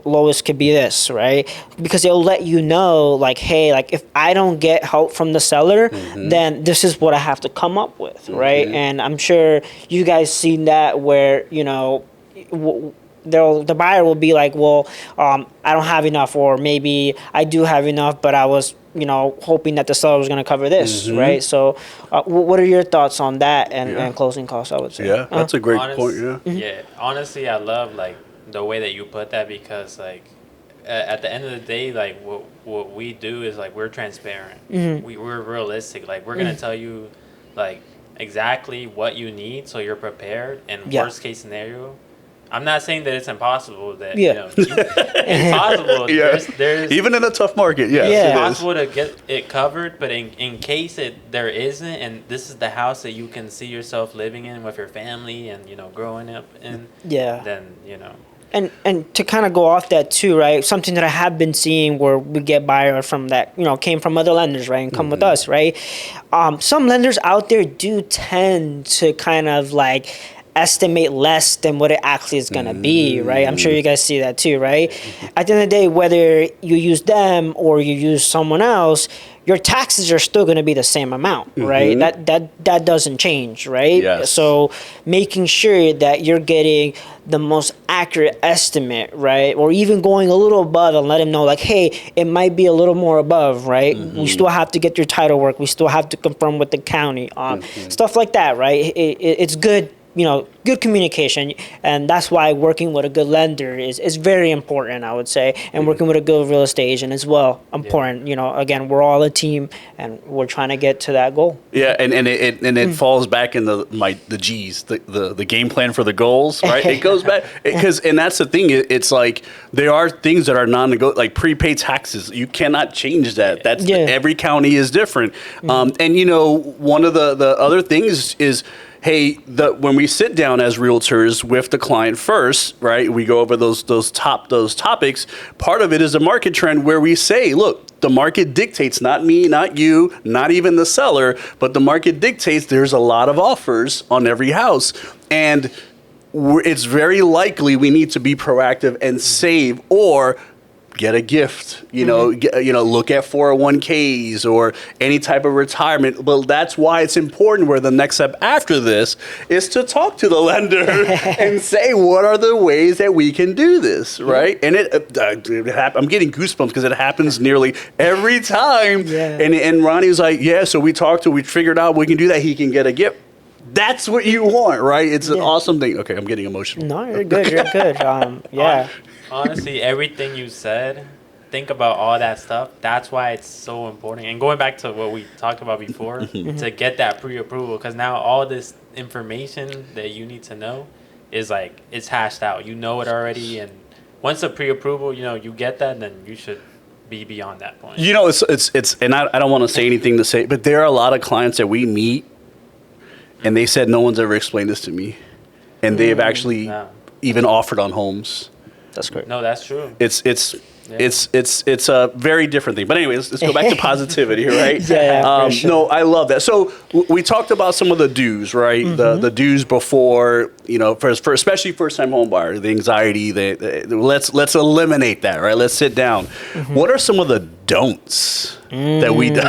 lowest could be this, right? Because it'll let you know like, hey, like if I don't get help from the seller, then this is what I have to come up with, right? And I'm sure you guys seen that where, the buyer will be like, well, I don't have enough, or maybe I do have enough, but I was, hoping that the seller was going to cover this, right? So what are your thoughts on that and closing costs, I would say? Yeah, that's a great point, yeah. Yeah, honestly, I love, like, the way that you put that because, like, at the end of the day, like, what we do is, like, we're transparent. We're realistic. Like, we're going to tell you, like, exactly what you need so you're prepared. And worst case scenario, I'm not saying that it's impossible. That it's possible. Yeah. There's even in a tough market. Yes, it's possible to get it covered. But in case there isn't, and this is the house that you can see yourself living in with your family and growing up in. Yeah. Then And to kind of go off that too, right? Something that I have been seeing where we get buyers from that, came from other lenders, right? And come with us, right? Some lenders out there do tend to kind of like estimate less than what it actually is going to be, right? I'm sure you guys see that too, right? At the end of the day, whether you use them or you use someone else, your taxes are still going to be the same amount, right? That doesn't change, right? Yes. So making sure that you're getting the most accurate estimate, right? Or even going a little above and let them know like, hey, it might be a little more above, right? We still have to get your title work. We still have to confirm with the county, stuff like that, right? It's good. Good communication, and that's why working with a good lender is very important, I would say, and working with a good real estate agent as well, important. Again, we're all a team, and we're trying to get to that goal. Yeah, and it falls back in the G's, the game plan for the goals, right? It goes back and that's the thing. It's like there are things that are non-negotiable, like prepaid taxes. You cannot change that. That's every county is different. And one of the other things is, hey, when we sit down as realtors with the client first, right? We go over those topics. Part of it is a market trend where we say, look, the market dictates, not me, not you, not even the seller, but the market dictates there's a lot of offers on every house. And it's very likely we need to be proactive and save or get a gift, look at 401ks or any type of retirement. Well, that's why it's important where the next step after this is to talk to the lender and say, what are the ways that we can do this, right? And I'm getting goosebumps because it happens nearly every time. Yeah. And Ronnie was like, so we figured out we can do that. He can get a gift. That's what you want, right? It's an awesome thing. Okay, I'm getting emotional. No, you're good. You're good. Honestly, everything you said, think about all that stuff. That's why it's so important. And going back to what we talked about before, to get that pre-approval, because now all this information that you need to know is like, it's hashed out. You know it already. And once a pre-approval, you get that, then you should be beyond that point. It's and I don't want to say anything to say, but there are a lot of clients that we meet And they said, no one's ever explained this to me. And they've actually No. even offered on homes. That's great. No, that's true. It's a very different thing. But anyway, let's go back to positivity, right? Yeah, for sure. No, I love that. So we talked about some of the do's, right? The do's before, for especially first time home buyer, the anxiety. Let's eliminate that, right? Let's sit down. What are some of the don'ts that we do?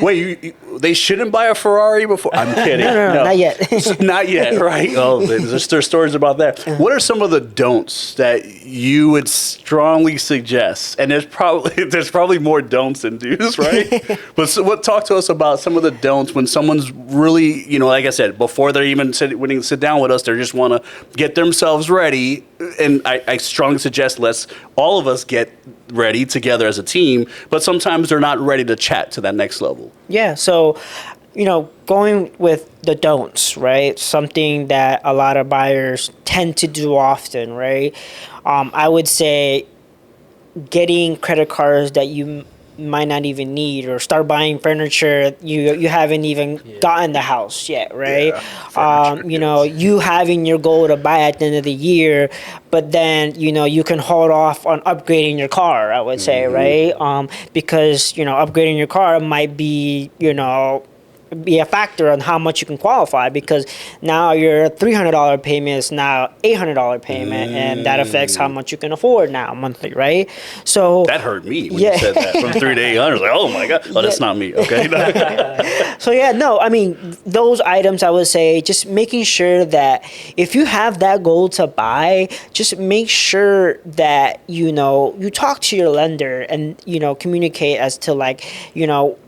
Wait, they shouldn't buy a Ferrari before? I'm kidding. No, not yet. Not yet, right? Oh, there's stories about that. What are some of the don'ts that you would strongly suggest? And there's probably more don'ts than do's, right? But talk to us about some of the don'ts when someone's really, like I said, before they're even willing to sit down with us, they just want to get themselves ready. And I strongly suggest let's all of us get ready together as a team, but sometimes they're not ready to chat to that next level. Yeah, so, going with the don'ts, right? Something that a lot of buyers tend to do often, right? I would say getting credit cards that you might not even need, or start buying furniture you haven't even gotten the house yet, right? You having your goal to buy at the end of the year, but then you can hold off on upgrading your car, I would say, right? Because upgrading your car might be be a factor on how much you can qualify, because now your $300 payment is now $800 payment, and that affects how much you can afford now monthly, right? So that hurt me when you said that, from 3 to 800. I was like, oh my god, that's not me. Okay. So those items, I would say, just making sure that if you have that goal to buy, just make sure that you talk to your lender and communicate as to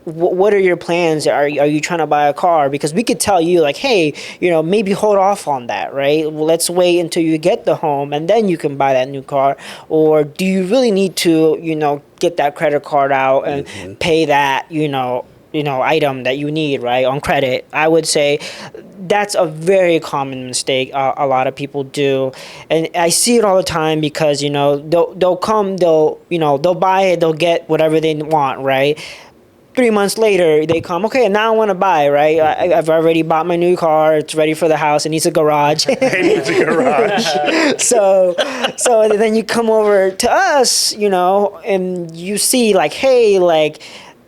what are your plans? Are you trying to buy a car? Because we could tell you hey, maybe hold off on that, right? Well, let's wait until you get the home and then you can buy that new car. Or do you really need to, get that credit card out and pay that, item that you need, right, on credit? I would say that's a very common mistake a lot of people do, and I see it all the time because they'll buy it, they'll get whatever they want, right? 3 months later, they come, okay, now I want to buy, right? I've already bought my new car. It's ready for the house. It needs a garage. It needs a garage. So then you come over to us, and you see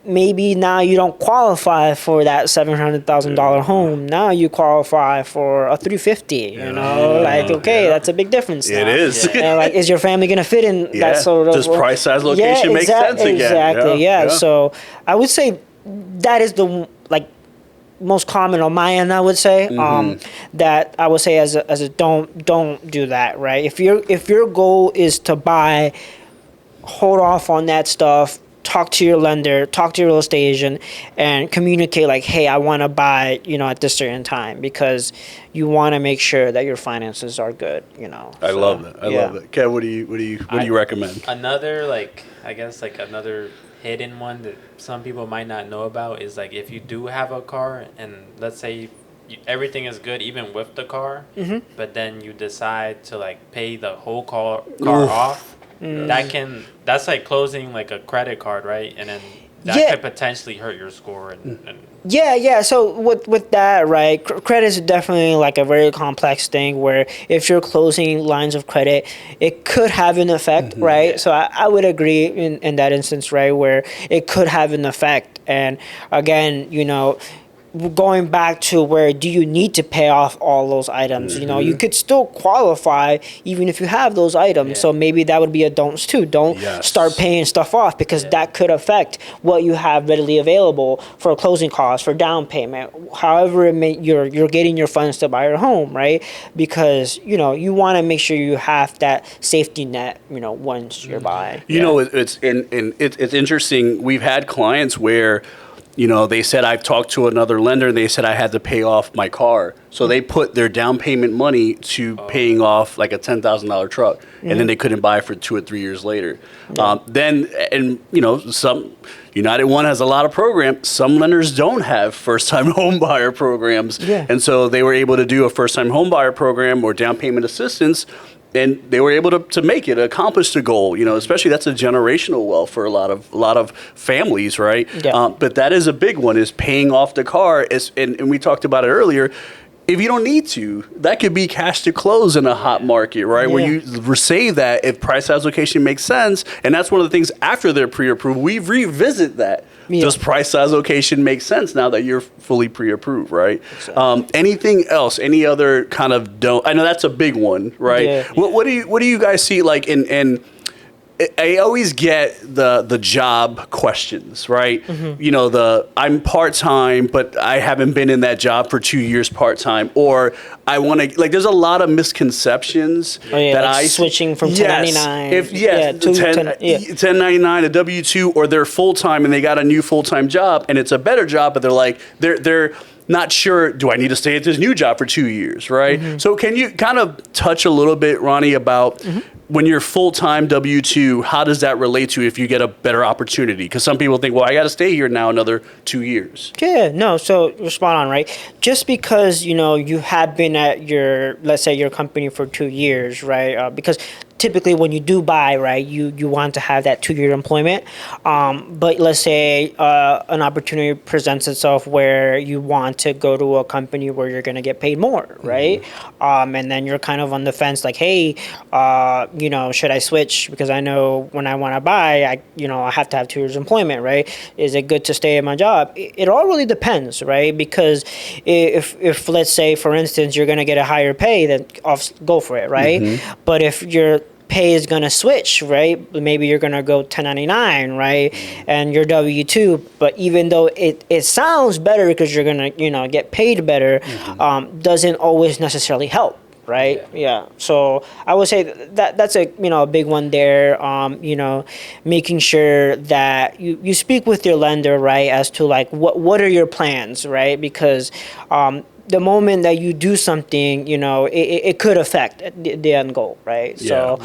maybe now you don't qualify for that $700,000 home. Now you qualify for a $350,000. That's a big difference. Now. It is. And is your family gonna fit in that sort of? Does price, size, location make sense again? Exactly. Yeah. So I would say that is the most common on my end. I would say that I would say as a don't do that. Right. If your goal is to buy, hold off on that stuff. Talk to your lender, talk to your real estate agent, and communicate hey, I want to buy, at this certain time, because you want to make sure that your finances are good, I love that. I love it. Kev, what do you recommend? Another another hidden one that some people might not know about is if you do have a car and let's say everything is good even with the car, but then you decide to pay the whole car off. That's like closing a credit card, right? And then that could potentially hurt your score. So with that, right, credit is definitely a very complex thing where if you're closing lines of credit, it could have an effect, right? So I would agree in that instance, right, where it could have an effect. And again, going back to where do you need to pay off all those items? You could still qualify even if you have those items. So maybe that would be a don'ts too. Don't start paying stuff off, because that could affect what you have readily available for closing costs, for down payment, however you're getting your funds to buy your home, right? Because you want to make sure you have that safety net, once you're buying. It's interesting. We've had clients where they said, I've talked to another lender and they said I had to pay off my car. So they put their down payment money to paying off a $10,000 truck. And then they couldn't buy for 2 or 3 years later. Some United1 has a lot of programs. Some lenders don't have first-time home buyer programs. And so they were able to do a first-time home buyer program or down payment assistance. and they were able to make it, accomplish the goal. Especially that's a generational wealth for a lot of families, right? Yeah. But that is a big one, is paying off the car. And we talked about it earlier. If you don't need to, that could be cash to close in a hot market, right? Yeah. Where you save that if price size location makes sense. And that's one of the things after they're pre-approved, we revisit that. Yeah. Does price size location make sense now that you're fully pre-approved, right? Exactly. Anything else? Any other kind of I know that's a big one, right? Yeah. What do you guys see like in I always get the job questions, right? Mm-hmm. I'm part-time, but I haven't been in that job for 2 years part-time, or I want to, like, there's a lot of misconceptions that like switching from 1099. to 1099 to W-2, or they're full-time and they got a new full-time job and it's a better job, but they're not sure, do I need to stay at this new job for 2 years, right? Mm-hmm. So can you kind of touch a little bit, Rony, about when you're full-time W-2, how does that relate to if you get a better opportunity? Because some people think, well, I got to stay here now another 2 years. Yeah, no, so you're spot on, right? Just because, you have been at let's say your company for 2 years, right? Because typically when you do buy, right, you want to have that 2 year employment. But let's say an opportunity presents itself where you want to go to a company where you're going to get paid more, right? And then you're kind of on the fence, like, hey, should I switch? Because I know when I want to buy, I have to have 2 years employment, right? Is it good to stay at my job? It all really depends, right? Because if let's say, for instance, you're going to get a higher pay, then go for it, right? But if your pay is going to switch, right? Maybe you're going to go 1099, right? And you're W-2, but even though it sounds better because you're going to, get paid better, doesn't always necessarily help. Right. Yeah. So I would say that's a a big one there. Making sure that you speak with your lender, right, as to like what are your plans, right? Because the moment that you do something, it could affect the end goal, right? Yeah.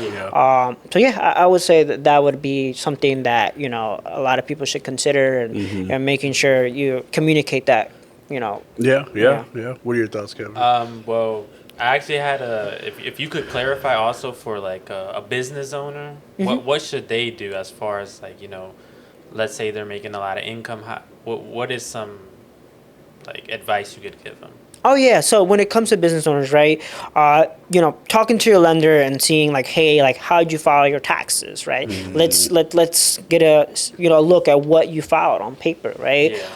I would say that would be something that a lot of people should consider, and making sure you communicate that. Yeah. What are your thoughts, Kevin? Well, I actually had if you could clarify also for like a business owner, what should they do as far as like, let's say they're making a lot of income. What is some like advice you could give them? Oh yeah. So when it comes to business owners, right? Talking to your lender and seeing like, hey, like how'd you file your taxes, right? Let's get a look at what you filed on paper, right? Yeah.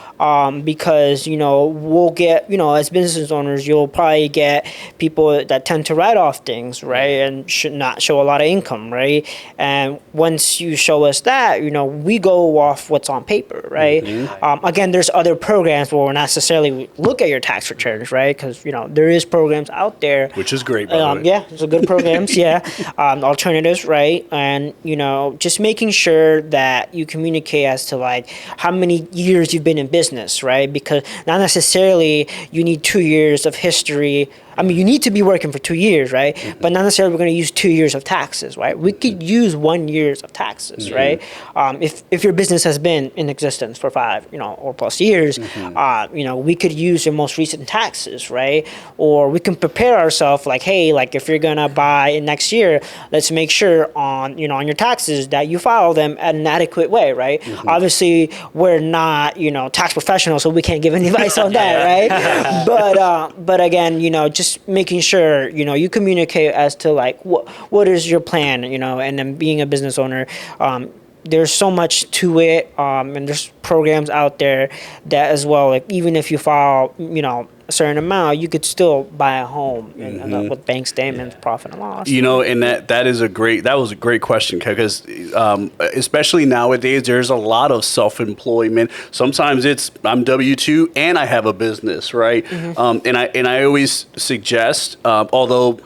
Because we'll get as business owners, you'll probably get people that tend to write off things, right, and should not show a lot of income, right? And once you show us that, we go off what's on paper, right? Again, there's other programs where we're not necessarily look at your tax returns, right? Because there is programs out there, which is great, by the way. Yeah, there's good programs, alternatives, right? And just making sure that you communicate as to like how many years you've been in business. Right? Because not necessarily you need 2 years of history. I mean, you need to be working for 2 years, right? But not necessarily we're going to use 2 years of taxes, right? We could use 1 year of taxes, right? If your business has been in existence for 5, or plus years, we could use your most recent taxes, right? Or we can prepare ourselves like, hey, like if you're going to buy next year, let's make sure on your taxes that you file them at an adequate way, right? Obviously, we're not, tax professionals, so we can't give any advice on that, right? But again, just making sure you communicate as to like what is your plan, and then being a business owner, there's so much to it, and there's programs out there that as well, like even if you file a certain amount, you could still buy a home and with bank statements, profit and loss. And that was a great question, because especially nowadays, there's a lot of self-employment. Sometimes I'm W-2 and I have a business, right? And I always suggest, although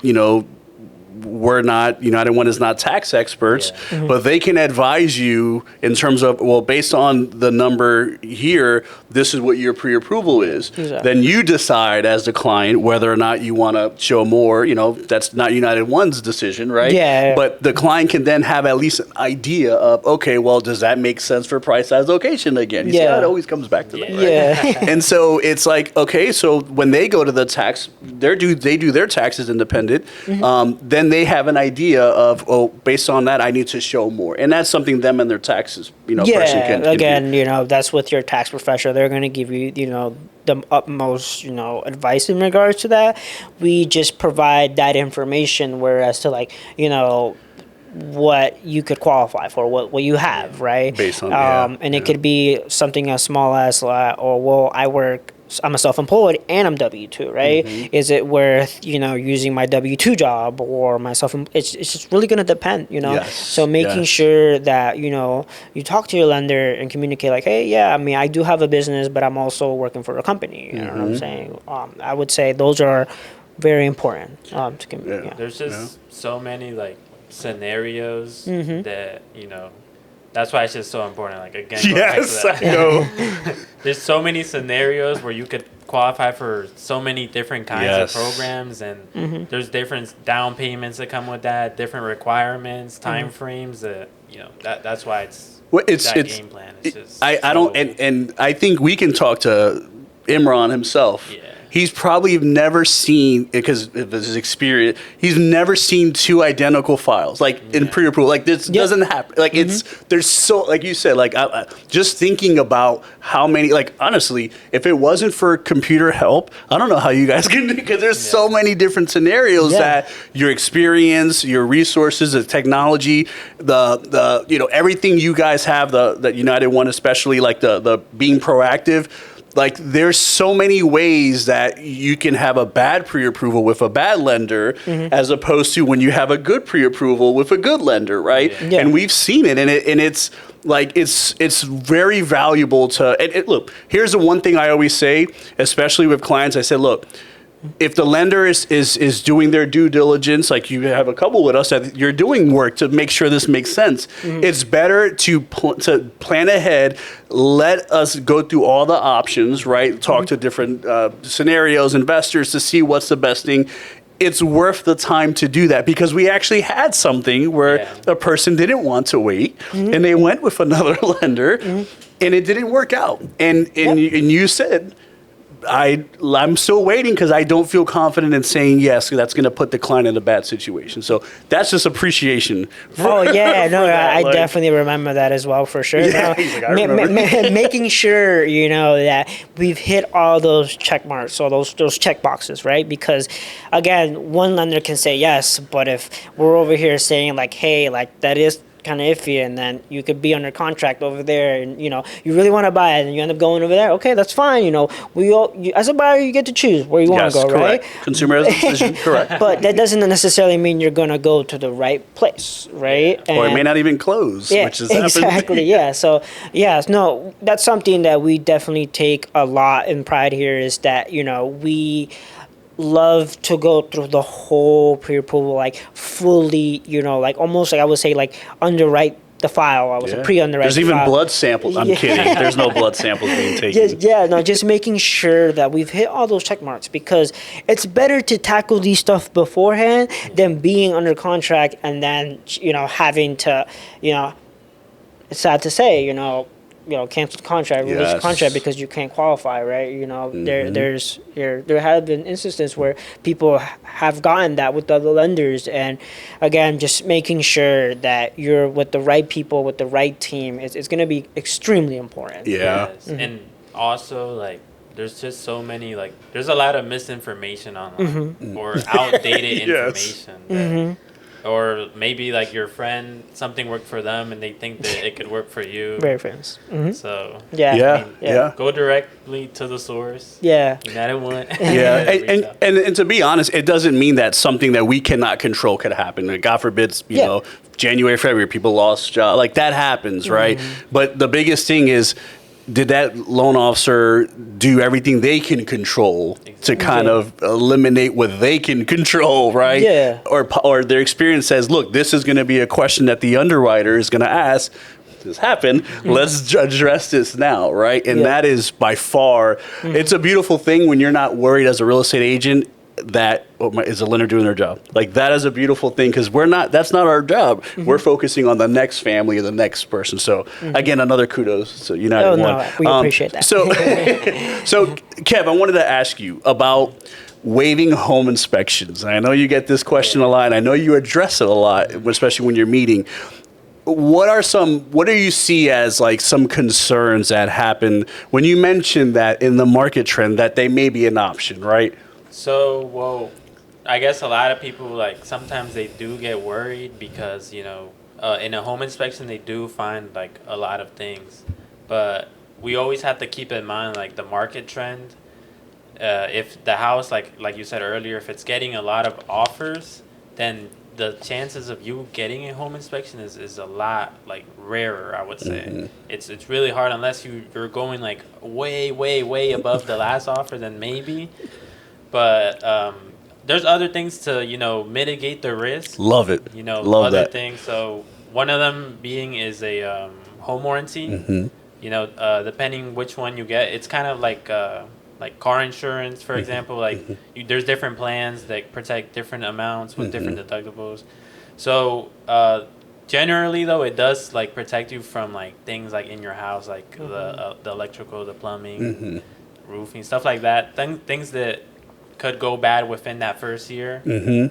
we're not, United1 is not tax experts, but they can advise you in terms of, well, based on the number here, this is what your pre-approval is. Exactly. Then you decide as the client whether or not you want to show more. That's not United1's decision, right? Yeah. But the client can then have at least an idea of, okay, well, does that make sense for price size location again? You see how it always comes back to that, right? Yeah. And so it's like, okay, so when they go to the tax, they do their taxes independent, then they have an idea of, oh, based on that, I need to show more. And that's something them and their taxes, person can again, do. that's with your tax professional. They're going to give you, the utmost, advice in regards to that. We just provide that information, whereas to what you could qualify for, what you have, right? Based on, it could be something as small as, I'm a self-employed and I'm W-2, right? Mm-hmm. Is it worth, using my W-2 job or my it's just really going to depend, Yes. So making sure that, you talk to your lender and communicate like, hey, yeah, I mean, I do have a business, but I'm also working for a company. You know what I'm saying? I would say those are very important to communicate. There's just so many scenarios that that's why it's just so important. Like again, yes, I know. There's so many scenarios where you could qualify for so many different kinds of programs, and there's different down payments that come with that, different requirements, time frames. That's why it's game plan. It's just I don't, and I think we can talk to Imran himself. Yeah. He's probably never seen, because of his experience, he's never seen two identical files, in pre-approval. This doesn't happen. There's so, like you said, just thinking about how many, honestly, if it wasn't for computer help, I don't know how you guys can do it, because there's so many different scenarios that your experience, your resources, the technology, the everything you guys have, the United1 especially, the being proactive. There's so many ways that you can have a bad pre-approval with a bad lender, as opposed to when you have a good pre-approval with a good lender, right? Yeah. And we've seen it, and it's it's very valuable to. Look, here's the one thing I always say, especially with clients. I said, look, if the lender is doing their due diligence, like you have a couple with us, that you're doing work to make sure this makes sense, it's better to plan ahead, let us go through all the options, right? Talk to different scenarios, investors, to see what's the best thing. It's worth the time to do that, because we actually had something where a person didn't want to wait, and they went with another lender, and it didn't work out. And you said, I'm still waiting because I don't feel confident in saying yes. That's going to put the client in a bad situation. So that's just appreciation. I definitely remember that as well, for sure. Yeah, Making sure that we've hit all those check marks or those check boxes, right? Because again, one lender can say yes, but if we're over here saying hey, that is kind of iffy, and then you could be under contract over there, and you really want to buy it, and you end up going over there. Okay, that's fine. As a buyer, you get to choose where you want to go, correct. right? Consumer has a decision, correct. But that doesn't necessarily mean you're gonna go to the right place, right? Or it may not even close, which is exactly. Yeah. So that's something that we definitely take a lot in pride here, is that we love to go through the whole pre-approval, fully, almost I would say underwrite the file. I was a pre-underwrite. There's even blood samples. I'm kidding. There's no blood samples being taken. Just making sure that we've hit all those check marks, because it's better to tackle these stuff beforehand than being under contract and then having to it's sad to say cancel the contract, release the contract because you can't qualify, right? There have been instances where people have gotten that with other lenders, and again, just making sure that you're with the right people, with the right team, it's going to be extremely important. Yeah. Yes. And also, there's just so many, there's a lot of misinformation online or outdated information. That, or maybe your friend, something worked for them and they think that it could work for you. Very famous. So go directly to the source. Yeah. United1. Yeah, and to be honest, it doesn't mean that something that we cannot control could happen. God forbid, January, February, people lost jobs. That happens, right? But the biggest thing is, did that loan officer do everything they can control to kind of eliminate what they can control, right? Yeah. Or their experience says, look, this is going to be a question that the underwriter is going to ask. This happened. Let's address this now, right? And that is by far, it's a beautiful thing when you're not worried as a real estate agent that is a lender doing their job. That is a beautiful thing, because that's not our job. We're focusing on the next family or the next person. So again, another kudos to United1. We appreciate that. So Kev, I wanted to ask you about waiving home inspections. And I know you get this question a lot, and I know you address it a lot, especially when you're meeting. What do you see as like some concerns that happen when you mentioned that in the market trend that they may be an option, right? So, well, I guess a lot of people, like, sometimes they do get worried because, in a home inspection, they do find, like, a lot of things. But we always have to keep in mind, like, the market trend. If the house, like you said earlier, if it's getting a lot of offers, then the chances of you getting a home inspection is a lot, like, rarer, I would say. Mm-hmm. It's really hard unless you're going, like, way, way, way above the last offer, then maybe. But there's other things to, mitigate the risk. Love it. Love other that. things. So one of them being is a home warranty. Mm-hmm. Depending which one you get, it's kind of like car insurance, for example. Like, there's different plans that protect different amounts with different deductibles. So generally, though, it does, like, protect you from, like, things like in your house, like the electrical, the plumbing, roofing, stuff like that. Things that could go bad within that first year.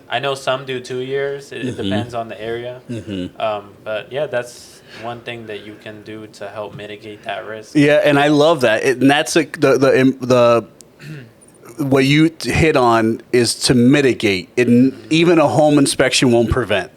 I know some do 2 years. It depends on the area. But yeah, that's one thing that you can do to help mitigate that risk. Yeah, and I love that. And that's the what you hit on is to mitigate. Even a home inspection won't prevent.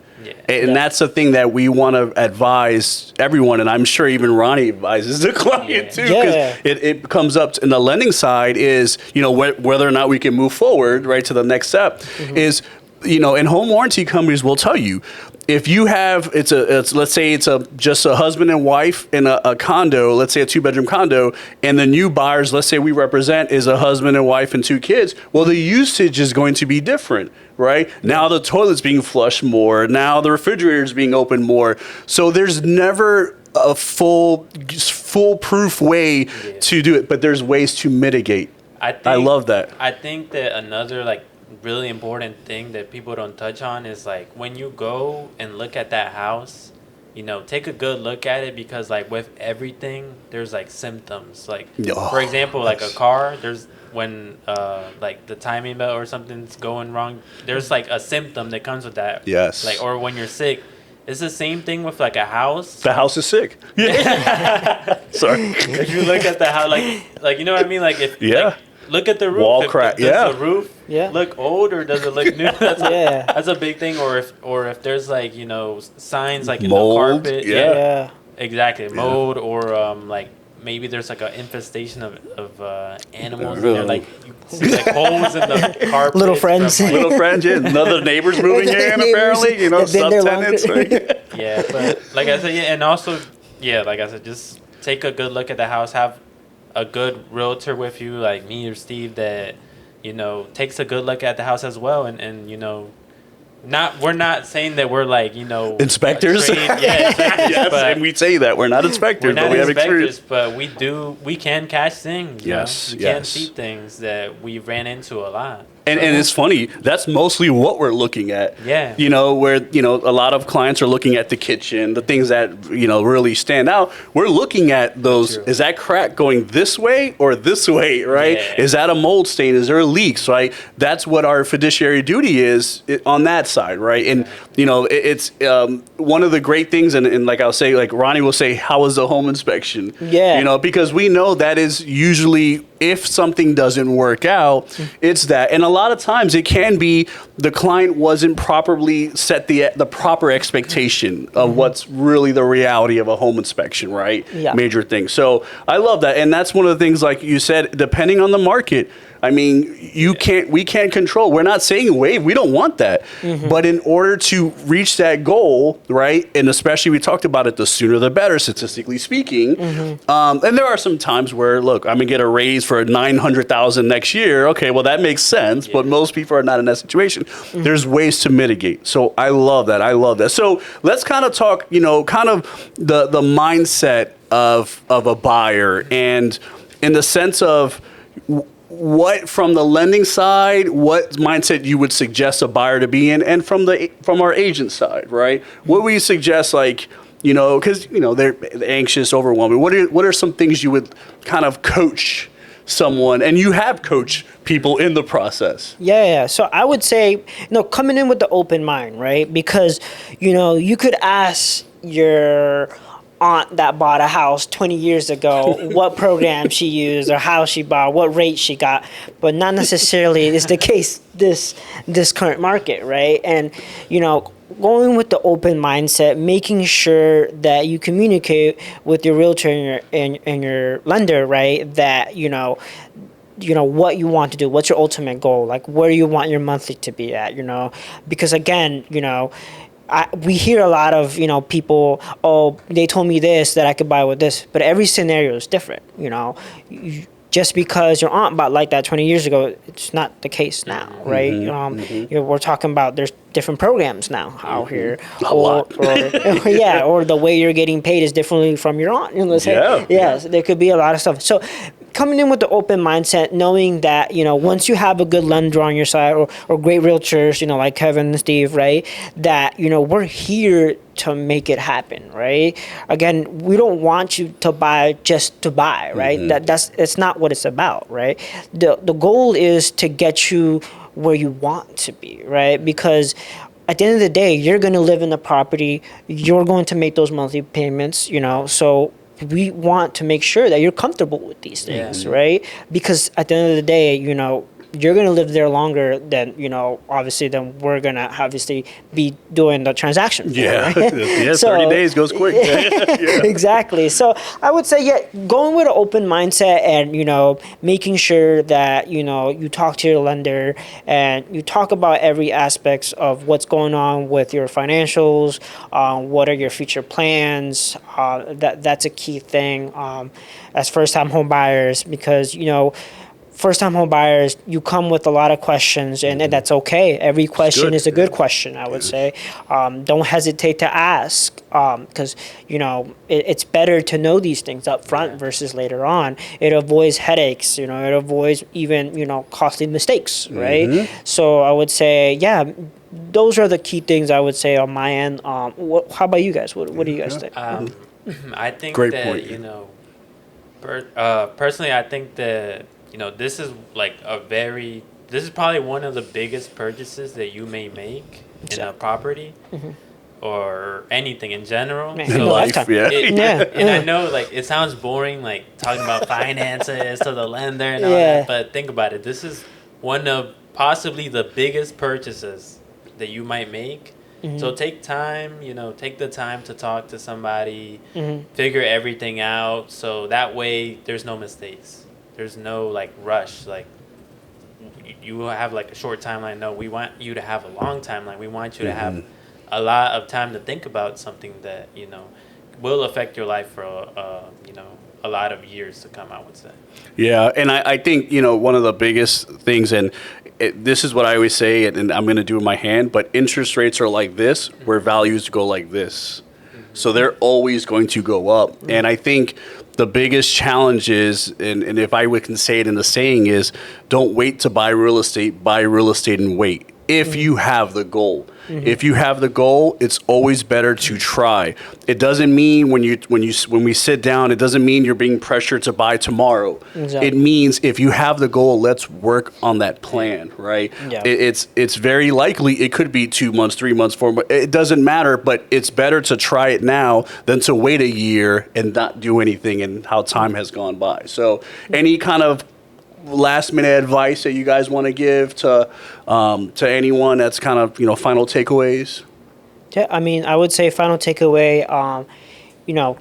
And that's the thing that we want to advise everyone, and I'm sure even Ronnie advises the client too, because it comes up in the lending side is, whether or not we can move forward, right, to the next step is, and home warranty companies will tell you, if you have, let's say it's just a husband and wife in a condo, let's say a 2-bedroom condo, and the new buyers, let's say we represent, is a husband and wife and 2 kids, well, the usage is going to be different, right? Now the toilet's being flushed more, now the refrigerator's being opened more, so there's never a foolproof way to do it, but there's ways to mitigate. I love that. I think that another, like, really important thing that people don't touch on is, like, when you go and look at that house, take a good look at it, because, like, with everything there's, like, symptoms, like, for example, like a car, there's when like the timing belt or something's going wrong, there's, like, a symptom that comes with that. Yes. Like, or when you're sick. It's the same thing with, like, a house. The house is sick. Sorry. If you look at the house, like, you know what I mean, like, if like, look at the roof. Wall crack. Does the roof look old, or does it look new? That's a big thing. Or if there's, like, signs, like, mold, in the carpet. Exactly. Mold, or like, maybe there's, like, an infestation of animals in there. Like, you see, like, holes in the carpet. Little friends. Little friends, another neighbors moving in, apparently. Subtenants. But like I said, and also, like I said, just take a good look at the house. Have a good realtor with you, like me or Steve, that takes a good look at the house as well, and we're not saying that we're, like, inspectors. Yes, and we say that we're not inspectors, but we have experience. But we can catch things. We can see things that we ran into a lot. And it's funny, that's mostly what we're looking at. Yeah. Where, a lot of clients are looking at the kitchen, the things that, really stand out. We're looking at those. True. Is that crack going this way or this way, right? Yeah. Is that a mold stain? Is there leaks, right? That's what our fiduciary duty is on that side, right? And, it's one of the great things, and like I'll say, like Ronnie will say, how was the home inspection? Yeah. Because we know that is usually, if something doesn't work out, it's that. And a lot of times it can be the client wasn't properly set the proper expectation of what's really the reality of a home inspection, right? Yeah. Major thing. So I love that. And that's one of the things, like you said, depending on the market, I mean, we can't control. We're not saying waive. We don't want that. But in order to reach that goal, right, and especially we talked about it, the sooner the better, statistically speaking. And there are some times where, look, I'm going to get a raise for $900,000 next year. Okay, well, that makes sense. But most people are not in that situation. There's ways to mitigate. So I love that. So let's kind of talk, kind of the mindset of a buyer, and in the sense of what, from the lending side, what mindset you would suggest a buyer to be in, and from our agent side, right? What would you suggest, like, because they're anxious, overwhelming. What are some things you would kind of coach someone, and you have coached people in the process. Yeah. So I would say, coming in with the open mind, right? Because, you could ask your aunt that bought a house 20 years ago what program she used or how she bought, what rate she got, but not necessarily is the case this current market, right? And, going with the open mindset, making sure that you communicate with your realtor and your lender, right? That, what you want to do, what's your ultimate goal, like where you want your monthly to be at, because again, we hear a lot of, people, oh, they told me this, that I could buy with this, but every scenario is different, just because your aunt bought like that 20 years ago, it's not the case now, right? We're talking about there's different programs now out here. A lot. Or the way you're getting paid is differently from your aunt. So there could be a lot of stuff. So coming in with the open mindset, knowing that, once you have a good lender on your side or great realtors, like Kevin and Steve, right, that, we're here to make it happen, right? Again, we don't want you to buy just to buy, right? It's not what it's about, right? The goal is to get you where you want to be, right? Because at the end of the day, you're going to live in the property, you're going to make those monthly payments, so we want to make sure that you're comfortable with these things, right? Because at the end of the day, you're going to live there longer than, obviously, than we're going to obviously be doing the transaction. Yeah. Right? Yeah, 30 days goes quick. Exactly. So I would say, going with an open mindset and, making sure that, you talk to your lender and you talk about every aspects of what's going on with your financials, what are your future plans. That's a key thing as first-time home buyers because, first-time home buyers, you come with a lot of questions, and that's okay. Every question is a good question, I would say. Don't hesitate to ask, because, it's better to know these things up front versus later on. It avoids headaches, it avoids even, costly mistakes, right? So I would say, those are the key things I would say on my end. How about you guys? What do you guys think? I think Great that, point. Personally, I think that, this is this is probably one of the biggest purchases that you may make in a property or anything in general. So life, and I know it sounds boring, talking about finances to the lender and all that, but think about it. This is one of possibly the biggest purchases that you might make. So take time, take the time to talk to somebody, figure everything out, so that way there's no mistakes. There's no rush. You have a short timeline. No, we want you to have a long timeline. We want you to have a lot of time to think about something that will affect your life for a lot of years to come, I would say. Yeah, and I think one of the biggest things, and this is what I always say, and I'm going to do in my hand, but interest rates are like this, where values go like this. So they're always going to go up. And I think the biggest challenge is, and if I can say it in the saying is, don't wait to buy real estate and wait. If you have the goal. If you have the goal, it's always better to try. It doesn't mean when we sit down, it doesn't mean you're being pressured to buy tomorrow. Exactly. It means if you have the goal, let's work on that plan, right? Yeah. It's very likely it could be 2 months, 3 months, 4 months. It doesn't matter, but it's better to try it now than to wait a year and not do anything and how time has gone by. So any kind of last minute advice that you guys want to give to anyone that's kind of final takeaways? Yeah, I would say final takeaway,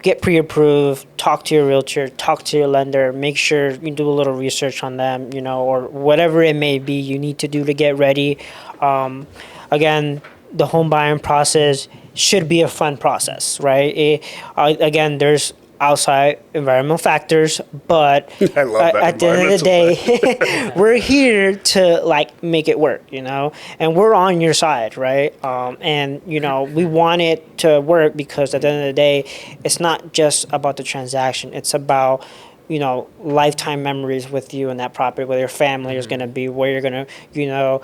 get pre-approved, talk to your realtor, talk to your lender, make sure you do a little research on them, or whatever it may be you need to do to get ready. Again, the home buying process should be a fun process, right? Again, there's outside environmental factors, but I love that at the end of the day, we're here to make it work, and we're on your side, right? And we want it to work because at the end of the day, it's not just about the transaction; it's about lifetime memories with you and that property, where your family is going to be, where you're going to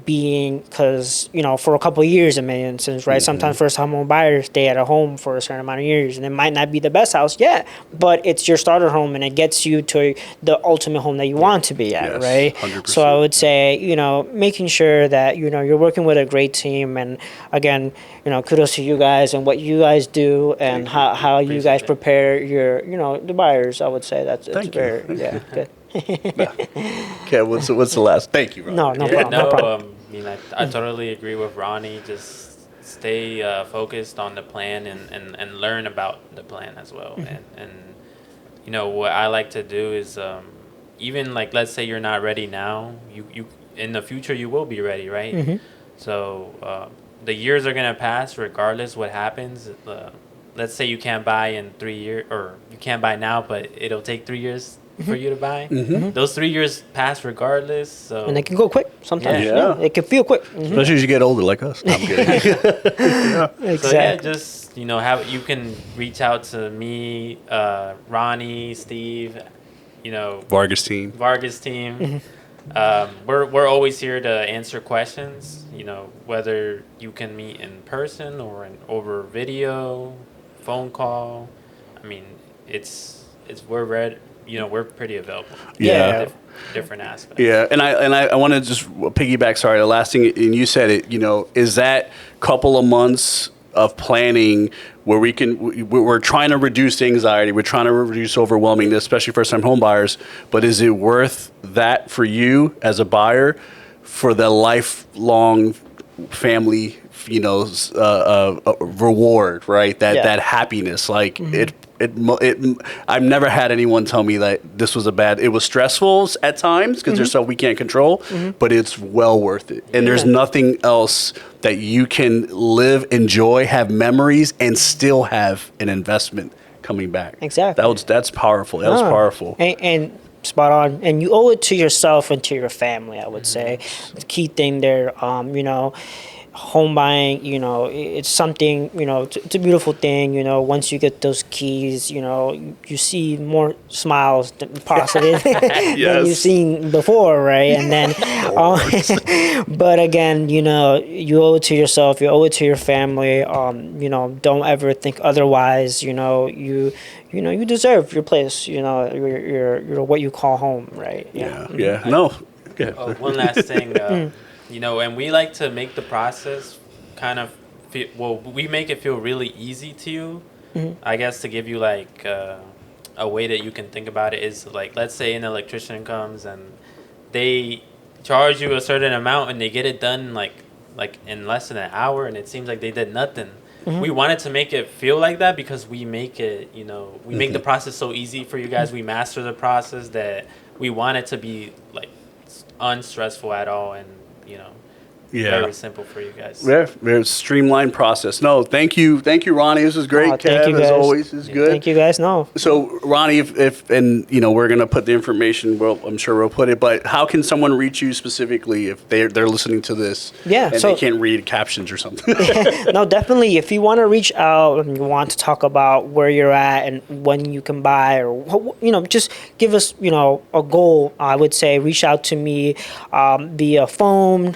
being, because for a couple of years in many instances, right? Sometimes first time home buyers stay at a home for a certain amount of years, and it might not be the best house yet, but it's your starter home, and it gets you to the ultimate home that you want to be at, Yes, right? 100%. So I would say, making sure that you're working with a great team, and again, kudos to you guys and what you guys do, and how you guys prepare your the buyers. I would say it's Thank you. very good. Okay, what's the last? Thank you, Ron. No problem. No problem. I totally agree with Ronnie. Just stay focused on the plan and learn about the plan as well. And what I like to do is even like, let's say you're not ready now, you in the future you will be ready, right? So the years are gonna pass regardless what happens. Let's say you can't buy in 3 years, or you can't buy now, but it'll take 3 years for you to buy. Those 3 years pass regardless. So And it can go quick sometimes. Yeah. It can feel quick. Especially as you get older, like us. No, I'm kidding. Exactly. So yeah, just you can reach out to me, Ronnie, Steve, Vargas team. We're always here to answer questions. Whether you can meet in person or over video, phone call. I mean, we're pretty available. Yeah. Different aspects. Yeah, and I want to just piggyback. Sorry, the last thing, and you said it. Is that couple of months of planning where we're trying to reduce anxiety, we're trying to reduce overwhelmingness, especially first time home buyers. But is it worth that for you as a buyer, for the lifelong family, reward, right? That happiness, like I've never had anyone tell me that this was it was stressful at times because there's stuff we can't control, but it's well worth it. And there's nothing else that you can live, enjoy, have memories, and still have an investment coming back. Exactly. That's powerful. That was powerful. And spot on. And you owe it to yourself and to your family, I would say. The key thing there, home buying, it's something, it's a beautiful thing. Once you get those keys, you see more smiles than positive than you've seen before, right? And then, but again, you owe it to yourself, you owe it to your family. Don't ever think otherwise. You deserve your place. Your what you call home, right? Yeah. No. Okay. One last thing. And we like to make the process kind of we make it feel really easy to you. I guess to give you like a way that you can think about it is like, let's say an electrician comes and they charge you a certain amount and they get it done like in less than an hour, and it seems like they did nothing. We wanted to make it feel like that because we make it, we make the process so easy for you guys. We master the process that we want it to be like unstressful at all, and very simple for you guys. Yeah, very streamlined process. No, thank you, Ronnie. This was great. Thank you, Kev, as always, is good. Thank you, guys. No. So, Ronnie, if we're gonna put the information. Well, I'm sure we'll put it. But how can someone reach you specifically if they're listening to this? Yeah, and they can't read captions or something. No, definitely. If you want to reach out and you want to talk about where you're at and when you can buy, or just give us a goal. I would say reach out to me via phone.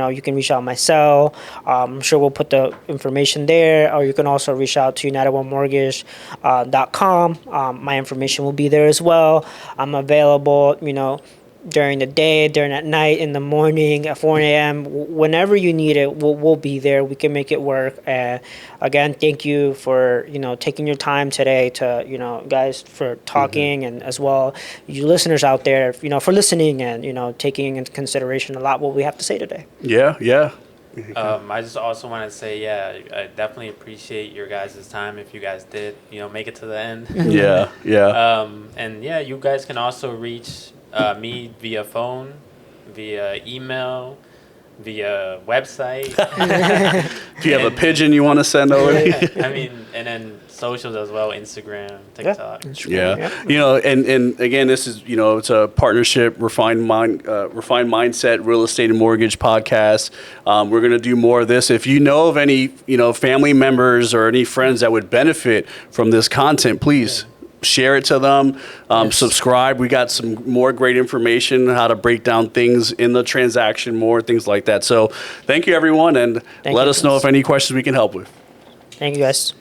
You can reach out my cell. I'm sure we'll put the information there, or you can also reach out to United1Mortgage.com. My information will be there as well. I'm available, during the day, during at night, in the morning, at 4 a.m., whenever you need it, we'll be there. We can make it work. And again, thank you for, taking your time today to, guys, for talking, and as well, you listeners out there, for listening and, taking into consideration a lot what we have to say today. Yeah. I just also want to say, I definitely appreciate your guys' time if you guys did, make it to the end. Yeah. And you guys can also reach me via phone, via email, via website. If you have a pigeon you want to send over. And then socials as well, Instagram, TikTok. Yeah. And again, this is, it's a partnership, refined mindset, real estate and mortgage podcast. We're going to do more of this. If you know of any, family members or any friends that would benefit from this content, please share it to them. Subscribe. We got some more great information, how to break down things in the transaction, more things like that. So thank you, everyone, and let us know if any questions we can help with. Thank you, guys.